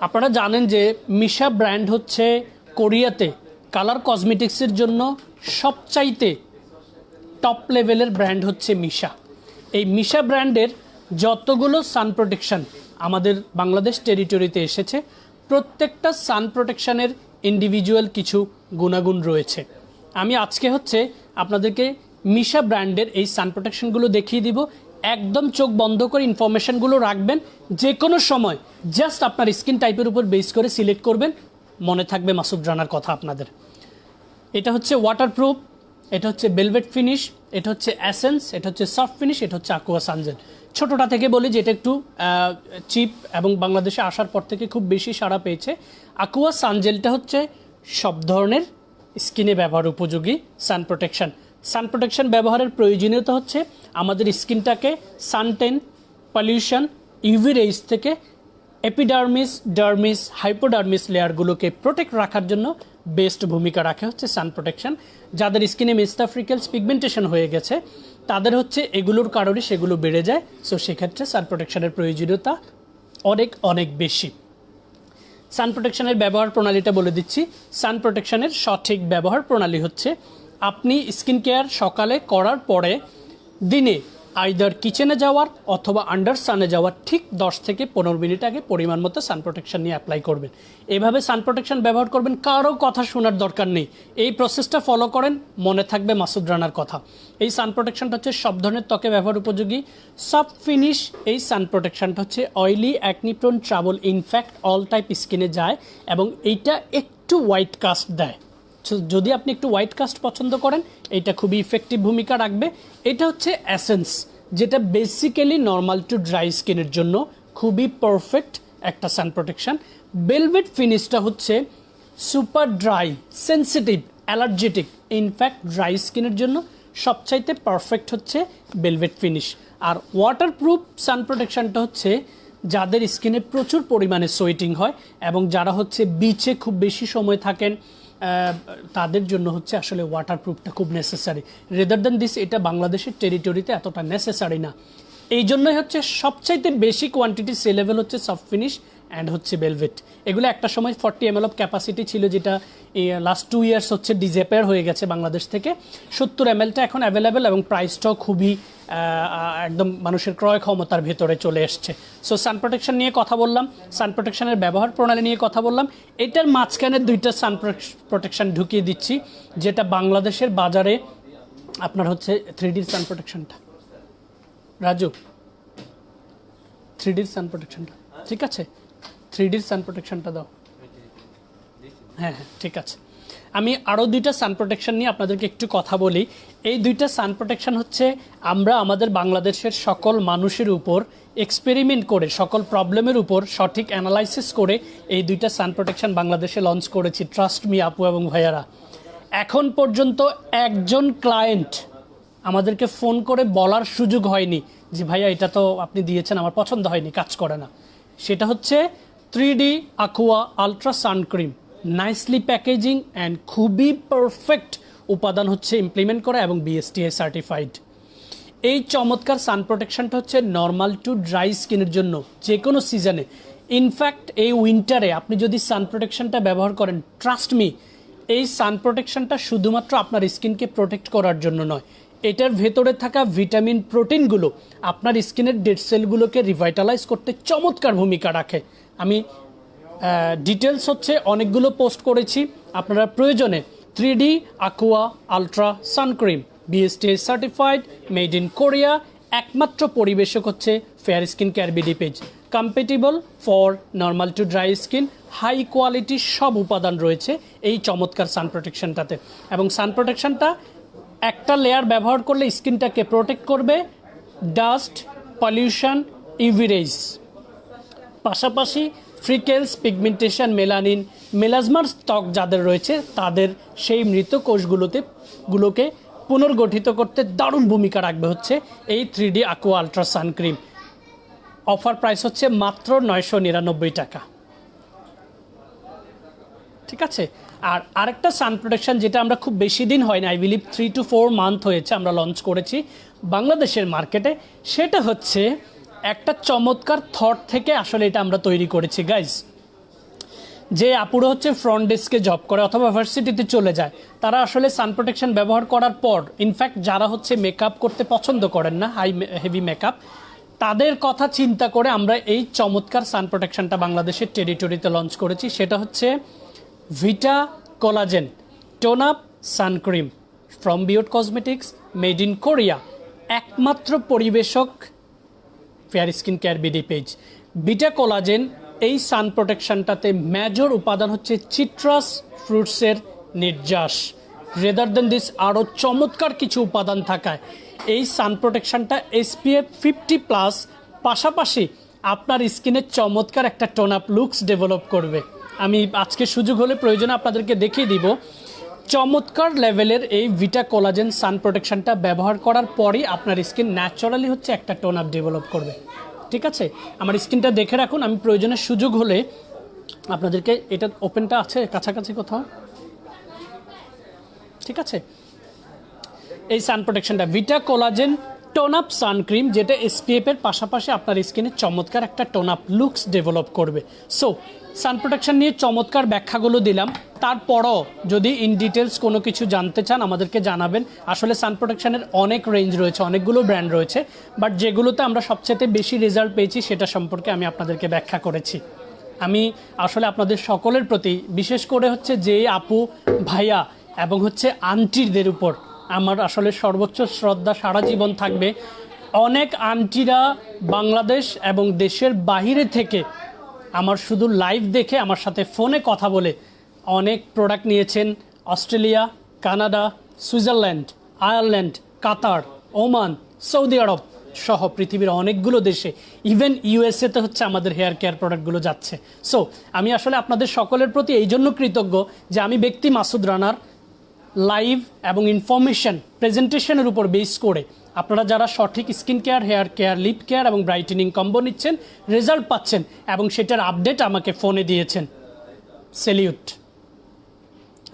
আপনারা জানেন যে মিশা ব্র্যান্ড হচ্ছে কোরিয়াতে কালার কসমেটিক্সের জন্য সবচাইতে টপ লেভেলের ব্র্যান্ড হচ্ছে মিশা। এই মিশা ব্র্যান্ডের যতগুলো সান প্রোটেকশন আমাদের বাংলাদেশ টেরিটরিতে এসেছে, প্রত্যেকটা সান প্রোটেকশনের ইন্ডিভিজুয়াল কিছু গুণাগুণ রয়েছে। আমি আজকে হচ্ছে আপনাদেরকে মিশা ব্র্যান্ডের এই সান প্রোটেকশনগুলো দেখিয়ে দিব। একদম চোখ বন্ধ করে ইনফরমেশনগুলো রাখবেন, যে কোনো সময় জাস্ট আপনার স্কিন টাইপের উপর বেস করে সিলেক্ট করবেন, মনে থাকবে মাসুদ রানার কথা আপনাদের। এটা হচ্ছে ওয়াটারপ্রুফ, এটা হচ্ছে ভেলভেট ফিনিশ, এটা হচ্ছে অ্যাসেন্স, এটা হচ্ছে সফট ফিনিশ, এটা হচ্ছে আকুয়া সানজেল। ছোটোটা থেকে বলি যে এটা একটু চিপ এবং বাংলাদেশে আসার পর থেকে খুব বেশি সাড়া পেয়েছে। আকুয়া সানজেলটা হচ্ছে সব ধরনের স্কিনে ব্যবহার উপযোগী সান প্রোটেকশন। সান প্রোটেকশন ব্যবহারের প্রয়োজনীয়তা হচ্ছে আমাদের স্কিনটাকে সানটেন, পলিউশন, ইউভি রেইজ থেকে এপিডার্মিস, ডার্মিস, হাইপোডার্মিস লেয়ারগুলোকে প্রোটেক্ট রাখার জন্য বেস্ট ভূমিকা রাখে হচ্ছে সান প্রোটেকশন। যাদের স্কিনে মেস্তা ফ্রিকেলস পিগমেন্টেশন হয়ে গেছে তাদের হচ্ছে এগুলোর কারণে সেগুলো বেড়ে যায়। সো সেক্ষেত্রে সান প্রোটেকশনের প্রয়োজনীয়তা অনেক অনেক বেশি। সান প্রোটেকশনের ব্যবহার প্রণালীটা বলে দিচ্ছি। সান প্রোটেকশনের সঠিক ব্যবহার প্রণালী হচ্ছে আপনি স্কিন কেয়ার সকালে করার পরে দিনে আইদার কিচেনে যাওয়ার অথবা আন্ডার সানে যাওয়ার ঠিক 10 থেকে 15 মিনিট আগে পরিমাণ মতো সান প্রোটেকশন নিয়ে অ্যাপ্লাই করবেন। এভাবে সান প্রোটেকশন ব্যবহার করবেন, কারো কথা শোনার দরকার নেই। এই প্রসেসটা ফলো করেন, মনে থাকবে মাসুদ রানার কথা। এই সান প্রোটেকশনটা হচ্ছে সব ধরনের ত্বকে ব্যবহার উপযোগী। সফট ফিনিশ এই সান প্রোটেকশনটা হচ্ছে oily, acne prone, trouble, in fact all type স্কিনে যায় এবং এইটা একটু হোয়াইট কাস্ট দেয়। যদি আপনি একটু হোয়াইট কাস্ট পছন্দ করেন এটা খুবই ইফেক্টিভ ভূমিকা রাখবে। এটা হচ্ছে অ্যাসেন্স, যেটা বেসিক্যালি নর্মাল টু ড্রাই স্কিনের জন্য খুবই পারফেক্ট একটা সান প্রোটেকশন। ভেলভেট ফিনিশটা হচ্ছে super dry, sensitive, অ্যালার্জেটিক, in fact dry স্কিনের জন্য সবচাইতে পারফেক্ট হচ্ছে ভেলভেট ফিনিশ। আর ওয়াটারপ্রুফ সান প্রোটেকশনটা হচ্ছে যাদের স্কিনে প্রচুর পরিমাণে সোয়েটিং হয় এবং যারা হচ্ছে বিচে খুব বেশি সময় থাকেন তাদের জন্য হচ্ছে আসলে ওয়াটারপ্রুফটা খুব নেসেসারি। রেদার দ্যান দিস এটা বাংলাদেশের টেরিটরিতে এতটা নেসেসারি না। এই জন্যই হচ্ছে সবচাইতে বেশি কোয়ান্টিটি সেলেবল হচ্ছে সফট ফিনিশ অ্যান্ড হচ্ছে ভেলভেট। এগুলো একটা সময় 40 ml অফ ক্যাপাসিটি ছিল, যেটা লাস্ট 2 ইয়ার্স হচ্ছে ডিজেপেয়ার হয়ে গেছে বাংলাদেশ থেকে। 70 mlটা এখন অ্যাভেলেবেল এবং প্রাইসটাও খুবই একদম মানুষের ক্রয় ক্ষমতার ভেতরে চলে এসছে। সো সান প্রোটেকশন নিয়ে কথা বললাম, সান প্রোটেকশনের ব্যবহার প্রণালী নিয়ে কথা বললাম। এটার মাঝখানে 2টা সান প্রোটেকশন ঢুকিয়ে দিচ্ছি, যেটা বাংলাদেশের বাজারে আপনার হচ্ছে 3D সান প্রোটেকশনটা। রাজু, 3D সান প্রোটেকশনটা ঠিক আছে, 3D সান প্রোটেকশনটা দাও। হ্যাঁ হ্যাঁ ঠিক আছে। আমি আরও 2টা সান প্রোটেকশন নিয়ে আপনাদেরকে একটু কথা বলি। এই 2টা সান প্রোটেকশন হচ্ছে আমরা আমাদের বাংলাদেশের সকল মানুষের উপর এক্সপেরিমেন্ট করে, সকল প্রবলেমের উপর সঠিক অ্যানালাইসিস করে এই 2টা সান প্রোটেকশন বাংলাদেশে লঞ্চ করেছি। ট্রাস্ট মি আপু এবং ভাইয়ারা, এখন পর্যন্ত একজন ক্লায়েন্ট আমাদেরকে ফোন করে বলার সুযোগ হয়নি যে ভাইয়া এটা তো আপনি দিয়েছেন আমার পছন্দ হয়নি, কাজ করে না। সেটা হচ্ছে 3D aqua ultra sun cream, nicely packaging and খুবই পারফেক্ট উপাদান হচ্ছে ইমপ্লিমেন্ট করা এবং BSTI সার্টিফাইড। এই চমৎকার সান প্রোটেকশনটা হচ্ছে নর্মাল টু ড্রাই স্কিনের জন্য যে কোনো সিজনে। ইনফ্যাক্ট এই উইন্টারে আপনি যদি সান প্রোটেকশনটা ব্যবহার করেন, ট্রাস্ট মি এই সান প্রোটেকশনটা শুধুমাত্র আপনার স্কিনকে প্রোটেক্ট করার জন্য নয়, এটার ভেতরে থাকা ভিটামিন প্রোটিনগুলো আপনার স্কিনের ডেড সেলগুলোকে রিভাইটালাইজ করতে চমৎকার ভূমিকা রাখে। আমি ডিটেলস হচ্ছে অনেকগুলো পোস্ট করেছি, আপনারা প্রয়োজনে 3D aqua ultra suncream, BSTI certified, made in Korea, একমাত্র পরিবেশক হচ্ছে fair skin care BD page. Compatible for normal to dry skin, high quality সব উপাদান রয়েছে এই চমৎকার সান প্রোটেকশনটাতে। এবং সান প্রোটেকশনটা একটা লেয়ার ব্যবহার করলে স্কিনটাকে প্রোটেক্ট করবে ডাস্ট, পলিউশন, ইউভি রেজ, পাশাপাশি ফ্রিকেলস, পিগমেন্টেশন, মেলানিন, মেলাজমার ত্বক যাদের রয়েছে তাদের সেই মৃত কোষগুলোকে পুনর্গঠিত করতে দারুণ ভূমিকা রাখবে হচ্ছে এই 3D aqua ultra sun cream. Offer price হচ্ছে মাত্র 999 টাকা। ঠিক আছে, আর আরেকটা সান প্রোটেকশন যেটা আমরা খুব বেশি দিন হয় না, আই বিলিভ 3 to 4 মান্থ হয়েছে আমরা লঞ্চ করেছি বাংলাদেশের মার্কেটে, সেটা হচ্ছে একটা চমৎকার থট থেকে আসলে এটা আমরা তৈরি করেছি গাইজ। যে আপুরা হচ্ছে ফ্রন্ট ডেস্কে জব করে অথবা ভার্সিটিতে চলে যায়, তারা আসলে সান প্রোটেকশন ব্যবহার করার পর, ইনফ্যাক্ট যারা হচ্ছে মেকআপ করতে পছন্দ করেন না, হেভি মেকআপ, তাদের কথা চিন্তা করে আমরা এই চমৎকার সান প্রোটেকশনটা বাংলাদেশের টেরিটরিতে লঞ্চ করেছি। সেটা হচ্ছে vita collagen tone up suncream from বিয়ট কসমেটিক্স, মেড ইন কোরিয়া, একমাত্র পরিবেশক fair skin care BD page. Vita collagen এই সান প্রোটেকশনটাতে মেজর উপাদান হচ্ছে সিট্রাস ফ্রুটসের নির্যাস। রেদার দেন দিস আরও চমৎকার কিছু উপাদান থাকায় এই সান প্রোটেকশনটা SPF 50+ পাশাপাশি আপনার স্কিনে চমৎকার একটা টোন আপ লুকস ডেভেলপ করবে। আমি আজকে সুযোগ হলে প্রয়োজনে আপনাদেরকে দেখিয়ে দিব চমৎকার লেভেলের এই ভিটা কোলাজেন সান প্রোটেকশনটা ব্যবহার করার পরই আপনার স্কিন ন্যাচারালি হচ্ছে একটা টোন আপ ডেভেলপ করবে। ঠিক আছে, আমার স্কিনটা দেখে রাখুন, আমি প্রয়োজনের সুযোগ হলে আপনাদেরকে, এটা ওপেনটা আছে কাছাকাছি কোথাও, ঠিক আছে, এই সান প্রোটেকশনটা ভিটা কোলাজেন টোন আপ সানক্রিম, যেটা SPF এর পাশাপাশি আপনার স্কিনে চমৎকার একটা টোন আপ লুকস ডেভেলপ করবে। সো সান প্রোটেকশন নিয়ে চমৎকার ব্যাখ্যাগুলো দিলাম, তারপরও যদি ইন ডিটেলস কোনো কিছু জানতে চান আমাদেরকে জানাবেন। আসলে সান প্রোটেকশনের অনেক রেঞ্জ রয়েছে, অনেকগুলো ব্র্যান্ড রয়েছে, বাট যেগুলোতে আমরা সবচেয়ে বেশি রেজাল্ট পেয়েছি সেটা সম্পর্কে আমি আপনাদেরকে ব্যাখ্যা করেছি। আমি আসলে আপনাদের সকলের প্রতি, বিশেষ করে হচ্ছে যে আপু ভাইয়া এবং হচ্ছে আন্টিদের উপর আমার আসলে সর্বোচ্চ শ্রদ্ধা সারা জীবন থাকবে। অনেক আন্টিরা বাংলাদেশ এবং দেশের বাহিরে থেকে আমার শুধু লাইভ দেখে আমার সাথে ফোনে কথা বলে অনেক প্রোডাক্ট নিয়েছেন। অস্ট্রেলিয়া, কানাডা, সুইজারল্যান্ড, আয়ারল্যান্ড, কাতার, ওমান, সৌদি আরব সহ পৃথিবীর অনেকগুলো দেশে, ইভেন USA-তে হচ্ছে আমাদের হেয়ার কেয়ার প্রোডাক্টগুলো যাচ্ছে। সো আমি আসলে আপনাদের সকলের প্রতি এই জন্য কৃতজ্ঞ যে আমি ব্যক্তি মাসুদ রানার লাইভ এবং ইনফরমেশন প্রেজেন্টেশনের উপর বেস করে আপনারা যারা সঠিক skin care, hair care, lip care এবং ব্রাইটেনিং কম্বো নিচ্ছেন, রেজাল্ট পাচ্ছেন এবং সেটার আপডেট আমাকে ফোনে দিয়েছেন, সেলিউট।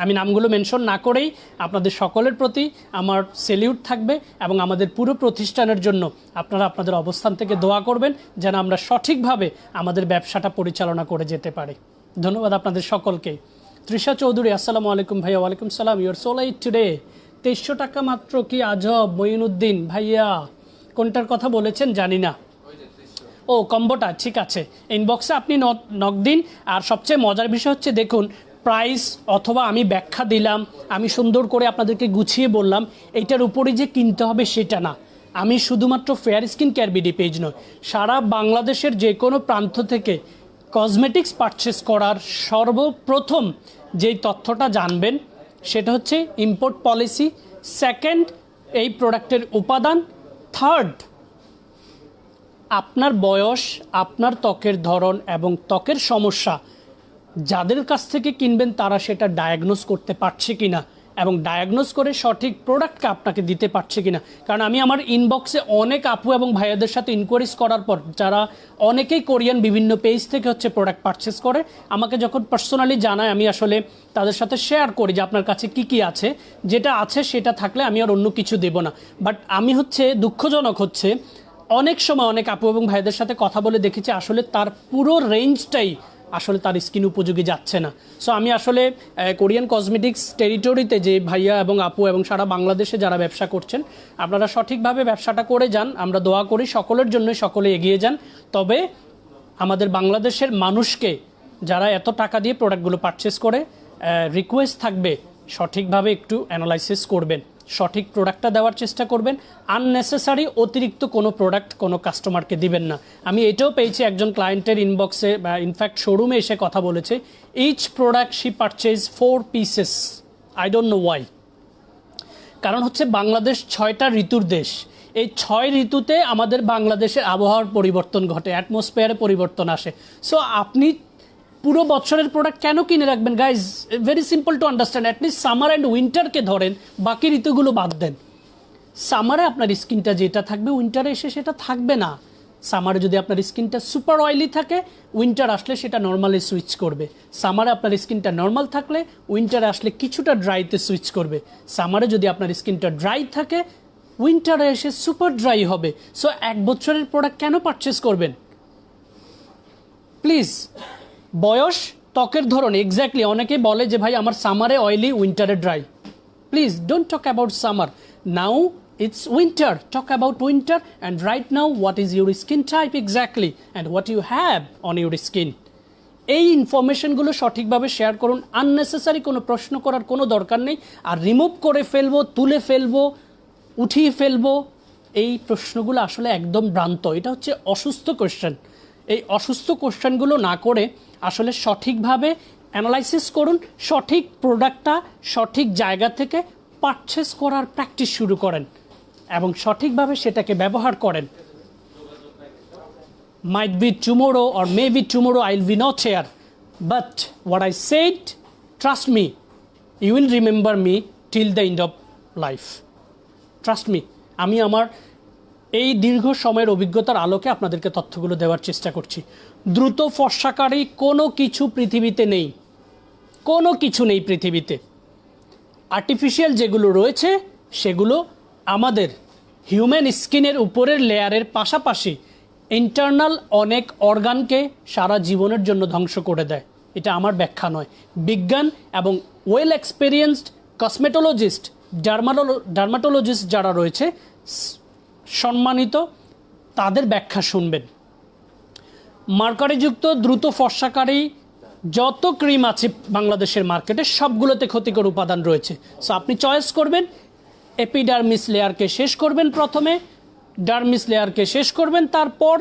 আমি নামগুলো মেনশন না করেই আপনাদের সকলের প্রতি আমার সেলিউট থাকবে এবং আমাদের পুরো প্রতিষ্ঠানের জন্য আপনারা আপনাদের অবস্থান থেকে দোয়া করবেন যেন আমরা সঠিকভাবে আমাদের ব্যবসাটা পরিচালনা করে যেতে পারি। ধন্যবাদ আপনাদের সকলকে। তৃষা চৌধুরী, আসসালামু আলাইকুম ভাইয়া। ওয়ালাইকুম সালাম। Your so light today. 2300 টাকা মাত্র, কি আজব। মঈনুদ্দিন ভাইয়া কোনটার কথা বলেছেন জানি না। ও কম্বোটা, ঠিক আছে, ইনবক্সে আপনি নক দিন। আর সবচেয়ে মজার বিষয় হচ্ছে দেখুন, প্রাইস অথবা আমি ব্যাখ্যা দিলাম, আমি সুন্দর করে আপনাদেরকে গুছিয়ে বললাম, এইটার উপরে যে কিনতে হবে সেটা না। আমি শুধুমাত্র fair skin care BD page নয়, সারা বাংলাদেশের যে কোনো প্রান্ত থেকে কসমেটিক্স পারচেস করার সর্বপ্রথম যেই তথ্যটা জানবেন সেটা হচ্ছে ইম্পোর্ট পলিসি, সেকেন্ড এই প্রোডাক্টের উপাদান, থার্ড আপনার বয়স, আপনার ত্বকের ধরন এবং ত্বকের সমস্যা, যাদের কাছ থেকে কিনবেন তারা সেটা ডায়াগনোস করতে পারছে কিনা এবং ডায়াগনোস করে সঠিক প্রোডাক্টকে আপনাকে দিতে পারছে কিনা। কারণ আমি আমার ইনবক্সে অনেক আপু এবং ভাইয়াদের সাথে ইনকোয়ারিজ করার পর, যারা অনেকেই কোরিয়ান বিভিন্ন পেজ থেকে হচ্ছে প্রোডাক্ট পারচেস করে, আমাকে যখন পার্সোনালি জানায় আমি আসলে তাদের সাথে শেয়ার করি যে আপনার কাছে কি কি আছে, যেটা আছে সেটা থাকলে আমি আর অন্য কিছু দেব না। বাট আমি হচ্ছে দুঃখজনক হচ্ছে অনেক সময় অনেক আপু এবং ভাইদের সাথে কথা বলে দেখেছি আসলে তার পুরো রেঞ্জটাই আসলে তার স্কিন উপযোগী যাচ্ছে না। সো আমি আসলে কোরিয়ান কসমেটিক্স টেরিটরিতে যে ভাইয়া এবং আপু এবং সারা বাংলাদেশে যারা ব্যবসা করছেন, আপনারা সঠিকভাবে ব্যবসাটা করে যান। আমরা দোয়া করি সকলের জন্য সকলে এগিয়ে যান। তবে আমাদের বাংলাদেশের মানুষকে যারা এত টাকা দিয়ে প্রোডাক্টগুলো পারচেস করে, রিকোয়েস্ট থাকবে সঠিকভাবে একটু অ্যানালাইসিস করবেন, সঠিক প্রোডাক্টটা দেওয়ার চেষ্টা করবেন। আননেসেসারি অতিরিক্ত কোনো প্রোডাক্ট কোনো কাস্টমারকে দিবেন না। আমি এটাও পেয়েছি একজন ক্লায়েন্টের ইনবক্সে বা ইনফ্যাক্ট শোরুমে এসে কথা বলেছে, each product she purchase 4 pieces। I don't know why. কারণ হচ্ছে বাংলাদেশ 6টা ঋতুর দেশ। এই 6 ঋতুতে আমাদের বাংলাদেশের আবহাওয়ার পরিবর্তন ঘটে, অ্যাটমসফিয়ারে পরিবর্তন আসে। সো আপনি পুরো বছরের প্রোডাক্ট কেন কিনে রাখবেন guys? Very simple to understand. At least summer and উইন্টারকে ধরেন, বাকি ঋতুগুলো বাদ দেন। সামারে আপনার স্কিনটা যেটা থাকবে উইন্টারে এসে সেটা থাকবে না। সামারে যদি আপনার স্কিনটা সুপার অয়েলি থাকে, উইন্টার আসলে সেটা নর্মালি সুইচ করবে। সামারে আপনার স্কিনটা নর্মাল থাকলে উইন্টারে আসলে কিছুটা ড্রাইতে সুইচ করবে। সামারে যদি আপনার স্কিনটা ড্রাই থাকে, উইন্টারে এসে সুপার ড্রাই হবে। সো 1 বছরের প্রোডাক্ট কেন পারচেস করবেন? প্লিজ, বয়স, ত্বকের ধরন, এক্স্যাক্টলি অনেকে বলে যে ভাই আমার সামারে অয়েলি, উইন্টারে dry. Please don't talk about summer, now it's winter, talk about winter, and right now what is your skin type exactly and what you have on your skin. এই ইনফরমেশনগুলো সঠিকভাবে শেয়ার করুন। আননেসেসারি কোনো প্রশ্ন করার কোনো দরকার নেই। আর রিমুভ করে ফেলবো, তুলে ফেলবো, উঠিয়ে ফেলবো, এই প্রশ্নগুলো আসলে একদম ভ্রান্ত। এটা হচ্ছে অসুস্থ কোশ্চেন। এই অসুস্থ কোশ্চেনগুলো না করে আসলে সঠিকভাবে অ্যানালাইসিস করুন, সঠিক প্রোডাক্টটা সঠিক জায়গা থেকে পারচেস করার প্র্যাকটিস শুরু করেন এবং সঠিকভাবে সেটাকে ব্যবহার করেন। Might be tomorrow or maybe tomorrow I'll be not here, but what I said, trust me, you will remember me till the end of life. Trust me, আমি আমার এই দীর্ঘ সময়ের অভিজ্ঞতার আলোকে আপনাদেরকে তথ্যগুলো দেওয়ার চেষ্টা করছি। দ্রুত ফর্সাকারী কোনো কিছু পৃথিবীতে নেই, কোনো কিছু নেই পৃথিবীতে। আর্টিফিশিয়াল যেগুলো রয়েছে সেগুলো আমাদের হিউম্যান স্কিনের উপরের লেয়ারের পাশাপাশি ইন্টারনাল অনেক অর্গানকে সারা জীবনের জন্য ধ্বংস করে দেয়। এটা আমার ব্যাখ্যা নয়, বিজ্ঞান এবং ওয়েল এক্সপেরিয়েন্সড কসমেটোলজিস্ট, ডার্মাটোলজিস্ট যারা রয়েছে সম্মানিত, তাদের ব্যাখ্যা শুনবেন। মার্কারিযুক্ত দ্রুত ফর্সাকারী যত ক্রিম আছে বাংলাদেশের মার্কেটে সবগুলোতে ক্ষতিকর উপাদান রয়েছে। সো আপনি চয়েস করবেন, এপিডার্মিস লেয়ারকে শেষ করবেন, প্রথমে ডার্মিস লেয়ারকে শেষ করবেন, তারপর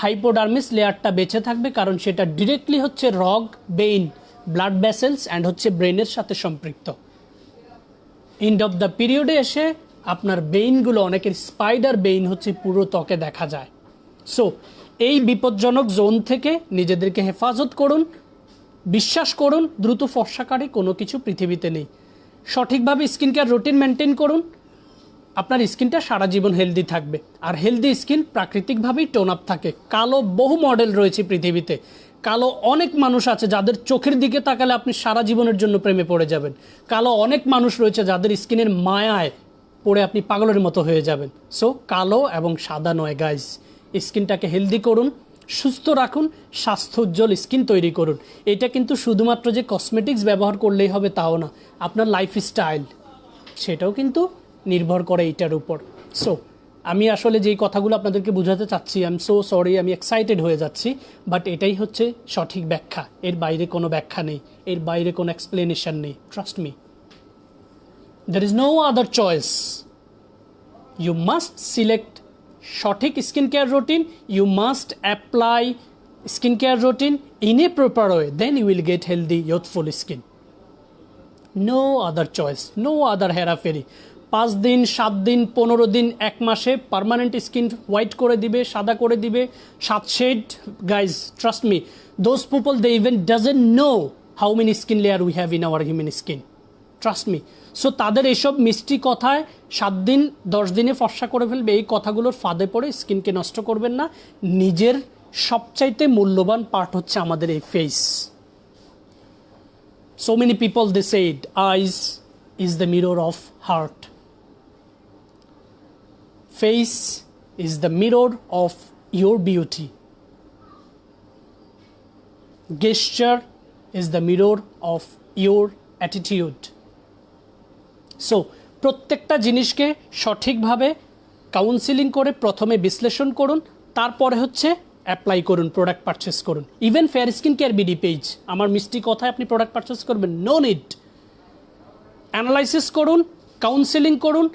হাইপোডার্মিস লেয়ারটা বেঁচে থাকবে, কারণ সেটা ডিরেক্টলি হচ্ছে রগ, বেইন, ব্লাড ভেসেলস অ্যান্ড হচ্ছে ব্রেনের সাথে সম্পৃক্ত। এন্ড অফ দ্য পিরিয়ডে এসে আপনার বেইনগুলো, অনেকের স্পাইডার বেইন হচ্ছে পুরো ত্বকে দেখা যায়। সো এই বিপজ্জনক জোন থেকে নিজেদেরকে হেফাজত করুন। বিশ্বাস করুন, দ্রুত ফর্সাকারী কোনো কিছু পৃথিবীতে নেই। সঠিকভাবে স্কিন কেয়ার রুটিন মেনটেন করুন, আপনার স্কিনটা সারা জীবন হেলদি থাকবে। আর হেলদি স্কিন প্রাকৃতিকভাবেই টোন আপ থাকে। কালো বহু মডেল রয়েছে পৃথিবীতে, কালো অনেক মানুষ আছে যাদের চোখের দিকে তাকালে আপনি সারা জীবনের জন্য প্রেমে পড়ে যাবেন। কালো অনেক মানুষ রয়েছে যাদের স্কিনের মায়ায় পড়ে আপনি পাগলের মতো হয়ে যাবেন। সো কালো এবং সাদা নয় গাইজ, স্কিনটাকে হেলদি করুন, সুস্থ রাখুন, স্বাস্থ্য উজ্জ্বল স্কিন তৈরি করুন। এটা কিন্তু শুধুমাত্র যে কসমেটিক্স ব্যবহার করলেই হবে তাও না, আপনার লাইফস্টাইল সেটাও কিন্তু নির্ভর করে এইটার উপর। সো আমি আসলে যেই কথাগুলো আপনাদেরকে বোঝাতে চাচ্ছি, আই এম সো সরি, আমি এক্সাইটেড হয়ে যাচ্ছি, বাট এটাই হচ্ছে সঠিক ব্যাখ্যা। এর বাইরে কোনো ব্যাখ্যা নেই, এর বাইরে কোনো এক্সপ্লেনেশন নেই। Trust me, there is no other choice. You must select সঠিক skin care routine, you must apply skin care routine in a proper way, then you will get healthy youthful skin. No other choice, no other Hera Pheri. 5 দিন, 7 দিন, 15 দিন, 1 মাসে permanent skin white করে দিবে, সাদা করে দিবে, 7 shade. Guys trust me, those people they even doesn't know how many skin layer we have in our human skin. Trust me. So তাদের এইসব মিষ্টি কথায় 7 দিন 10 দিনে ফর্সা করে ফেলবে, এই কথাগুলোর ফাঁদে পড়ে স্কিনকে নষ্ট করবেন না। নিজের সবচাইতে মূল্যবান পার্ট হচ্ছে আমাদের এই face. So many people they said eyes is the mirror of heart. Face is the mirror of your beauty. Gesture is the mirror of your attitude. So প্রত্যেকটা জিনিসকে সঠিকভাবে কাউন্সিলিং করে প্রথমে বিশ্লেষণ করুন, তারপরে হচ্ছে অ্যাপ্লাই করুন, প্রোডাক্ট পারচেস করুন। Even fair skin care BD page, আমার মিষ্টি কথায় আপনি প্রোডাক্ট পারচেস করবেন, নো নিড। অ্যানালাইসিস করুন, কাউন্সিলিং করুন,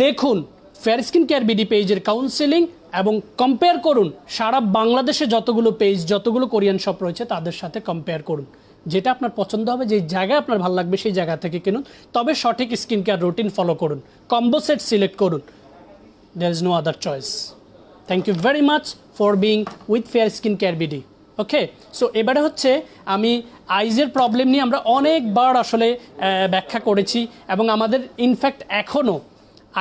দেখুন ফেয়ার স্কিন কেয়ার বিডি পেজের কাউন্সিলিং এবং কম্পেয়ার করুন সারা বাংলাদেশে যতগুলো পেজ, যতগুলো কোরিয়ান শপ রয়েছে তাদের সাথে কম্পেয়ার করুন। যেটা আপনার পছন্দ হবে, যে জায়গায় আপনার ভালো লাগবে সেই জায়গা থেকে কিনুন, তবে সঠিক স্কিন কেয়ার রুটিন ফলো করুন, কম্বো সেট সিলেক্ট করুন। There is no other choice. Thank you very much for being with fair skin care BD. Okay, so এবারে হচ্ছে আমি আইজের প্রবলেম নিয়ে আমরা অনেকবার আসলে ব্যাখ্যা করেছি এবং আমাদের ইনফ্যাক্ট এখনও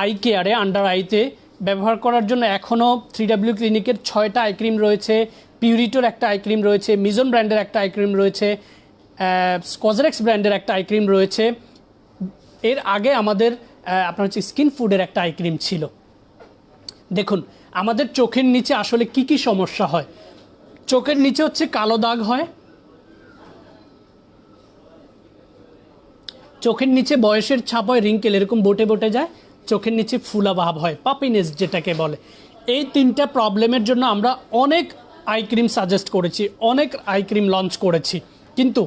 আই কেয়ারে, আন্ডার আইতে ব্যবহার করার জন্য এখনও 3W ক্লিনিকের 6টা আই ক্রিম রয়েছে, পিউরিটোর একটা আই ক্রিম রয়েছে, মিজন ব্র্যান্ডের একটা আই ক্রিম রয়েছে, স্কজরেক্স ব্র্যান্ডের একটা আই ক্রিম রয়েছে। এর আগে আমাদের আপনার হচ্ছে স্কিন ফুডের একটা আই ক্রিম ছিল। দেখুন আমাদের চোখের নিচে আসলে কি কি সমস্যা হয়। চোখের নিচে হচ্ছে কালো দাগ হয়, চোখের নিচে বয়সের ছাপ হয়, রিঙ্কেল এরকম বটে বটে যায়, চোখের নিচে ফুলা ভাব হয়, পাপিনেস যেটাকে বলে। এই 3টা প্রবলেমের জন্য আমরা অনেক আই ক্রিম সাজেস্ট করেছি, অনেক আই ক্রিম লঞ্চ করেছি, কিন্তু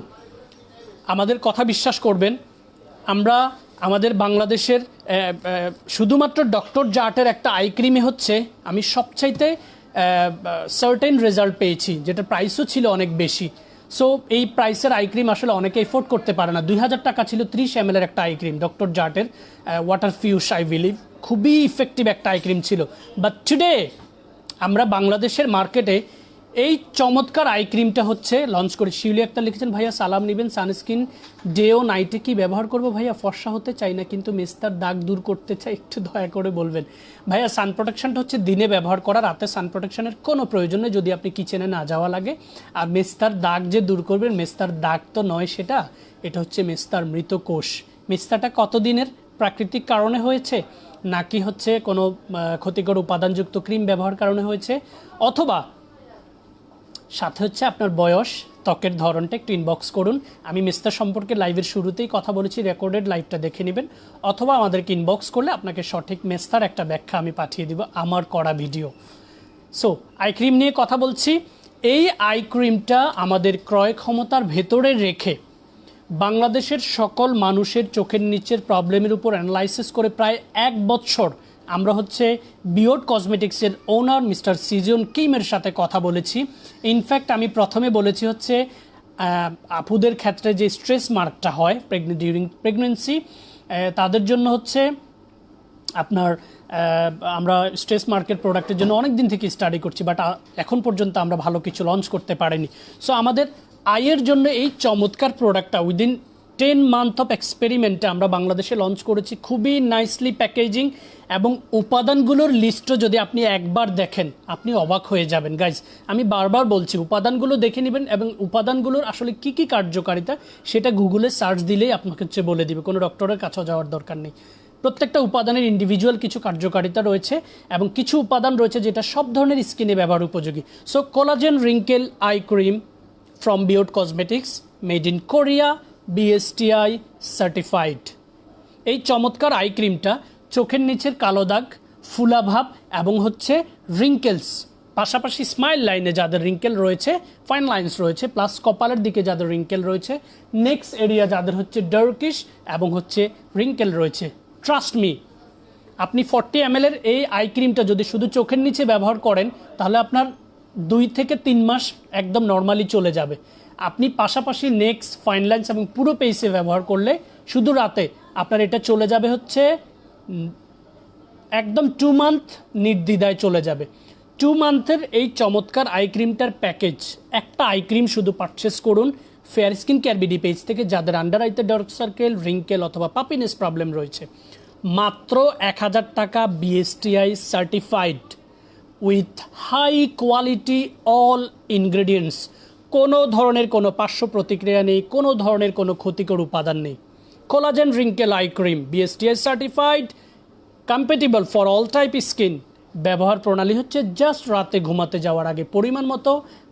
আমাদের কথা বিশ্বাস করবেন, আমরা আমাদের বাংলাদেশের শুধুমাত্র ডক্টর জার্টের একটা আই ক্রিমে হচ্ছে আমি সবচাইতে সার্টেন রেজাল্ট পেয়েছি, যেটা প্রাইসও ছিল অনেক বেশি। সো এই প্রাইসের আই ক্রিম আসলে অনেকে এফোর্ড করতে পারে না। 2000 টাকা ছিল 30 ml একটা আই ক্রিম, ডক্টর জার্টের ওয়াটার ফিউস আই বিলিভ, খুবই ইফেক্টিভ একটা আই ক্রিম ছিল। বাট টুডে আমরা বাংলাদেশের মার্কেটে এই চমৎকার আই ক্রিমটা হচ্ছে লঞ্চ করে। শিউলি একটা লিখেছেন, ভাইয়া সালাম নেবেন, সানস্ক্রিন ডে ও নাইটে কি ব্যবহার করবো? ভাইয়া ফর্সা হতে চাই না, কিন্তু মেস্তার দাগ দূর করতে চাই, একটু দয়া করে বলবেন। ভাইয়া সান প্রোটেকশনটা হচ্ছে দিনে ব্যবহার করা, রাতে সান প্রোটেকশনের কোনো প্রয়োজন নেই যদি আপনি কিচেনে না যাওয়া লাগে। আর মেস্তার দাগ যে দূর করবেন, মেস্তার দাগ তো নয় সেটা, এটা হচ্ছে মেস্তার মৃত কোষ। মেস্তাটা কতদিনের প্রাকৃতিক কারণে হয়েছে, নাকি হচ্ছে কোনো ক্ষতিকর উপাদানযুক্ত ক্রিম ব্যবহার কারণে হয়েছে, অথবা সাথে হচ্ছে আপনার বয়স, ত্বকের ধরনটা একটু ইনবক্স করুন। আমি মেস্তা সম্পর্কে লাইভের শুরুতেই কথা বলেছি, রেকর্ডেড লাইভটা দেখে নেবেন, অথবা আমাদেরকে ইনবক্স করলে আপনাকে সঠিক মেস্তার একটা ব্যাখ্যা আমি পাঠিয়ে দিব আমার করা ভিডিও। সো আই ক্রিম নিয়ে কথা বলছি। এই আই ক্রিমটা আমাদের ক্রয় ক্ষমতার ভেতরে রেখে বাংলাদেশের সকল মানুষের চোখের নিচের প্রবলেমের উপর অ্যানালাইসিস করে প্রায় 1 বছর আমরা হচ্ছে বিয়র্ড কসমেটিক্সের ওনার মিস্টার সিজন কিমের সাথে কথা বলেছি। ইনফ্যাক্ট আমি প্রথমে বলেছি হচ্ছে আপুদের ক্ষেত্রে যে স্ট্রেস মার্কটা হয় ডিউরিং প্রেগনেন্সি, তাদের জন্য হচ্ছে আপনার আমরা স্ট্রেস মার্কের প্রোডাক্টের জন্য অনেক দিন থেকে স্টাডি করছি, বাট এখন পর্যন্ত আমরা ভালো কিছু লঞ্চ করতে পারিনি। সো আমাদের আয়ের জন্য এই চমৎকার প্রোডাক্টটা উইদিন 10 মান্থ অফ এক্সপেরিমেন্টে আমরা বাংলাদেশে লঞ্চ করেছি, খুবই নাইসলি প্যাকেজিং, এবং উপাদানগুলোর লিস্টও যদি আপনি একবার দেখেন আপনি অবাক হয়ে যাবেন। গাইজ আমি বারবার বলছি উপাদানগুলো দেখে নেবেন, এবং উপাদানগুলোর আসলে কি কি কার্যকারিতা সেটা গুগলে সার্চ দিলেই আপনাকে হচ্ছে বলে দিবে, কোনো ডক্টরের কাছেও যাওয়ার দরকার নেই। প্রত্যেকটা উপাদানের ইন্ডিভিজুয়াল কিছু কার্যকারিতা রয়েছে, এবং কিছু উপাদান রয়েছে যেটা সব ধরনের স্কিনে ব্যবহার উপযোগী। So collagen wrinkle eye cream from বিয়র্ড cosmetics, made in Korea, BSTI certified. এই চমৎকার আই ক্রিমটা চোখের নিচের কালো দাগ, ফুলাভাব এবং হচ্ছে রিঙ্কেলস, পাশাপাশি স্মাইল লাইনে যাদের রিঙ্কেল রয়েছে, ফাইন লাইন্স রয়েছে, প্লাস কপালের দিকে যাদের রিঙ্কেল রয়েছে, নেক্সট এরিয়া যাদের হচ্ছে ডার্কিশ এবং হচ্ছে রিঙ্কেল রয়েছে, ট্রাস্ট মি, আপনি 40 ml এই আই ক্রিমটা যদি শুধু চোখের নিচে ব্যবহার করেন তাহলে আপনার 2 থেকে 3 মাস একদম নর্মালি চলে যাবে। আপনি পাশাপাশি নেক্সট ফাইন লাইন্স এবং পুরো পেইসে ব্যবহার করলে শুধু রাতে আপনার এটা চলে যাবে হচ্ছে একদম 2 মান্থ নির্দ্বিধায় চলে যাবে। 2 মান্থের এই চমৎকার আই ক্রিমটার প্যাকেজ, একটা আই ক্রিম শুধু পারচেস করুন fair skin care BD page থেকে, যাদের আন্ডার আইতে ডার্ক সার্কেল, রিঙ্কেল অথবা পাপিনেস প্রবলেম রয়েছে, মাত্র 1000 টাকা, BSTI certified with high quality all ingredients, কোনো ধরনের কোনো পার্শ্ব প্রতিক্রিয়া নেই, কোনো ধরনের কোনো ক্ষতিকর উপাদান নেই। Collagen wrinkle eye cream BSTI certified, compatible for all type skin. ব্যবহার প্রণালী হচ্ছে জাস্ট রাতে ঘুমাতে যাওয়ার আগে পরিমাণ মতো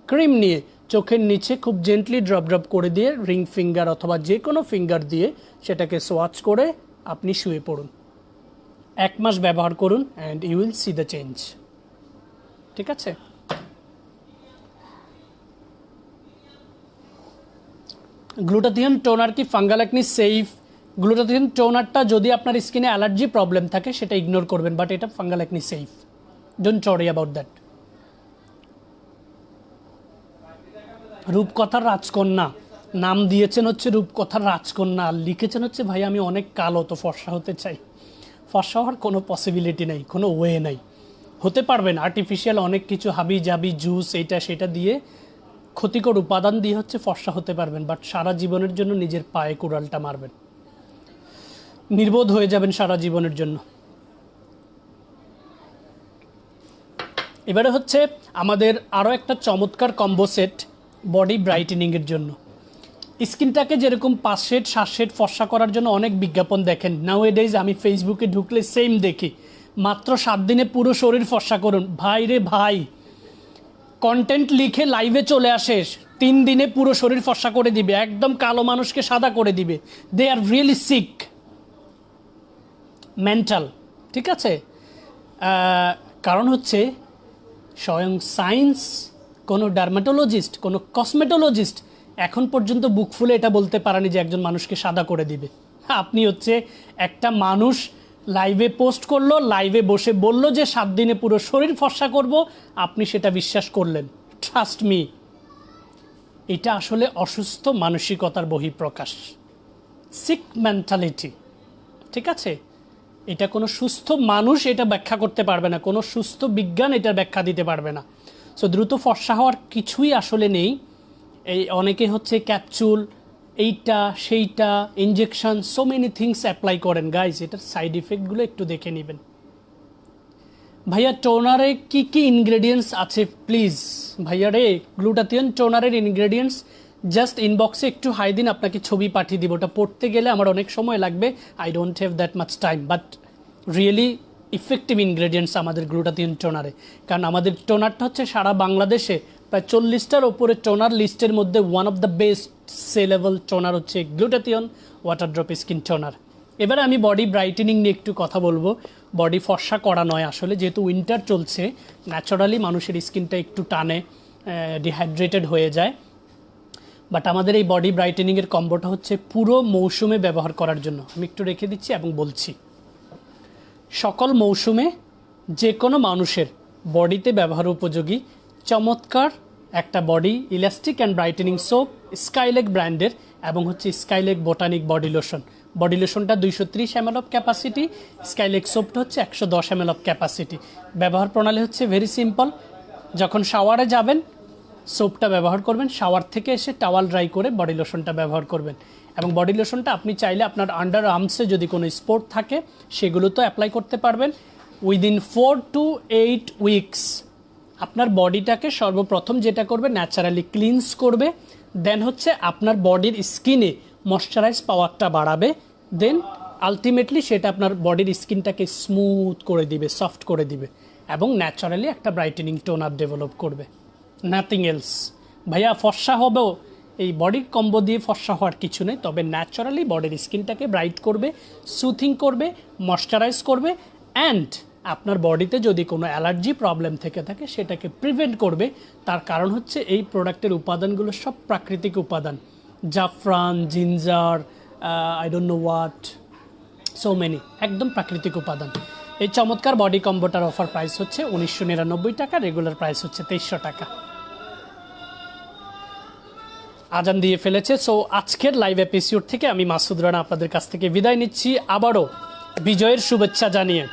ক্রিম নিয়ে চোখের নিচে খুব জেন্টলি ড্রপ ড্রপ করে দিয়ে রিং ফিঙ্গার অথবা যে কোনো ফিঙ্গার দিয়ে সেটাকে সোয়াচ করে আপনি শুয়ে পড়ুন। 1 মাস ব্যবহার করুন and you will see the change. ঠিক আছে? গ্লুটাথিয়ন টোনার কি ফাঙ্গাল অ্যাকনি সেফ? গ্লুটাথিয়ন টোনারটা যদি আপনার স্কিনে অ্যালার্জি প্রবলেম থাকে সেটা ইগনোর করবেন, বাট এটা fungal acne safe, don't worry about that. রূপকথার রাজকন্যা নাম দিয়েছেন হচ্ছে রূপকথার রাজকন্যা, আর লিখেছেন হচ্ছে ভাই আমি অনেক কালো তো ফর্সা হতে চাই। ফর্সা হওয়ার কোনো পসিবিলিটি নেই, কোনো ওয়ে নাই। হতে পারবেন আর্টিফিশিয়াল অনেক কিছু হাবি জাবি জুস এইটা সেটা দিয়ে, ক্ষতিকর উপাদান দিয়ে হচ্ছে ফর্সা হতে পারবেন, বাট সারা জীবনের জন্য নিজের পায়ে কুড়ালটা মারবেন, নির্বোধ হয়ে যাবেন সারা জীবনের জন্য। এবারে হচ্ছে আমাদের আরও একটা চমৎকার কম্বো সেট বডি ব্রাইটেনিংয়ের জন্য। স্কিনটাকে যেরকম 5 শেড 7 শেড ফর্সা করার জন্য অনেক বিজ্ঞাপন দেখেন, নাওএডেজ আমি ফেসবুকে ঢুকলে সেম দেখি, মাত্র 7 দিনে পুরো শরীর ফর্সা করুন। ভাই রে ভাই, কন্টেন্ট লিখে লাইভে চলে আসে, 3 দিনে পুরো শরীর ফর্সা করে দিবে, একদম কালো মানুষকে সাদা করে দিবে। দে আর রিয়েলি সিক, মেন্টাল, ঠিক আছে? কারণ হচ্ছে স্বয়ং সায়েন্স, কোনো ডার্মাটোলজিস্ট, কোনো কসমেটোলজিস্ট এখন পর্যন্ত বুক ফুলে এটা বলতে পারেনি যে একজন মানুষকে সাদা করে দিবে। আপনি হচ্ছে একটা মানুষ লাইভে পোস্ট করলো, লাইভে বসে বলল যে 7 দিনে পুরো শরীর ফর্সা করব, আপনি সেটা বিশ্বাস করলেন। ট্রাস্ট মি, এটা আসলে অসুস্থ মানসিকতার বহিঃপ্রকাশ, সিক মেন্টালিটি, ঠিক আছে? এটা কোনো সুস্থ মানুষ এটা ব্যাখ্যা করতে পারবে না, কোনো সুস্থ বিজ্ঞান এটা ব্যাখ্যা দিতে পারবে না। সো দ্রুত ফর্সা হওয়ার কিছুই আসলে নেই। এই অনেকে হচ্ছে ক্যাপচুল, এইটা সেইটা, injection, so many things apply করেন। গাইজ, এটার সাইড ইফেক্টগুলো একটু দেখে নেবেন। ভাইয়া টোনারে কি কি ইনগ্রেডিয়েন্টস আছে প্লিজ? ভাইয়া রে, গ্লুটাথিয়ন টোনারের ইনগ্রেডিয়েন্টস জাস্ট ইনবক্সে একটু হাই দিন, আপনাকে ছবি পাঠিয়ে দিব। ওটা পড়তে গেলে আমার অনেক সময় লাগবে, I don't have that much time, but really effective ingredients আমাদের গ্লুটাথিয়ন টোনারে। কারণ আমাদের টোনারটা হচ্ছে সারা বাংলাদেশে প্রায় 40টার ওপরে টোনার লিস্টের মধ্যে one of the best sellable toner হচ্ছে glutathione water drop skin toner. এবারে আমি বডি ব্রাইটেনিং নিয়ে একটু কথা বলবো। বডি ফর্সা করা নয় আসলে, যেহেতু উইন্টার চলছে, ন্যাচারালি মানুষের স্কিনটা একটু টানে, ডিহাইড্রেটেড হয়ে যায়। বাট আমাদের এই বডি ব্রাইটেনিংয়ের কম্বোটা হচ্ছে পুরো মৌসুমে ব্যবহার করার জন্য। আমি একটু রেখে দিচ্ছি এবং বলছি, সকল মৌসুমে যে কোনো মানুষের বডিতে ব্যবহার উপযোগী চমৎকার একটা body elastic and brightening soap, Skylake ব্র্যান্ডের, এবং হচ্ছে Skylake botanic body lotion. Body লোশনটা 230 ml অফ ক্যাপাসিটি, স্কাইলেক সোপটা হচ্ছে 110 ml অফ ক্যাপাসিটি। ব্যবহার প্রণালী হচ্ছে ভেরি সিম্পল। যখন শাওয়ারে যাবেন সোপটা ব্যবহার করবেন, শাওয়ার থেকে এসে টাওয়াল ড্রাই করে বডি লোশনটা ব্যবহার করবেন। এবং বডি লোশনটা আপনি চাইলে আপনার আন্ডার আর্মসে যদি কোনো স্পট থাকে সেগুলো তো অ্যাপ্লাই করতে পারবেন। উইদিন 4 to 8 উইকস আপনার বডিটাকে সর্বপ্রথম যেটা করবে ন্যাচারালি ক্লিনস করবে, দেন হচ্ছে আপনার বডির স্কিনে ময়শ্চারাইজ পাওয়ারটা বাড়াবে, দেন আলটিমেটলি সেটা আপনার বডির স্কিনটাকে স্মুথ করে দিবে, সফট করে দিবে, এবং ন্যাচারালি একটা ব্রাইটেনিং টোনার ডেভেলপ করবে, নাথিং এলস। ভাইয়া ফর্সা হবেও এই বডির কম্বো দিয়ে ফর্সা হওয়ার কিছু নেই, তবে ন্যাচারালি বডির স্কিনটাকে ব্রাইট করবে, সুথিং করবে, ময়শ্চারাইজ করবে, অ্যান্ড আপনার বডিতে যদি কোনো অ্যালার্জি প্রবলেম থেকে থাকে সেটাকে প্রিভেন্ট করবে। তার কারণ হচ্ছে এই প্রোডাক্টের উপাদানগুলো সব প্রাকৃতিক উপাদান, জাফরান, ginger, I don't know what, so many, একদম প্রাকৃতিক উপাদান। এই চমৎকার বডি কম্বোটার অফার প্রাইস হচ্ছে 1999 টাকা, রেগুলার প্রাইস হচ্ছে 2300 টাকা। আজান দিয়ে ফেলেছে। সো আজকের লাইভ এপিসোড থেকে আমি মাসুদ রানা আপনাদের কাছ থেকে বিদায় নিচ্ছি, আবারও বিজয়ের শুভেচ্ছা জানিয়ে।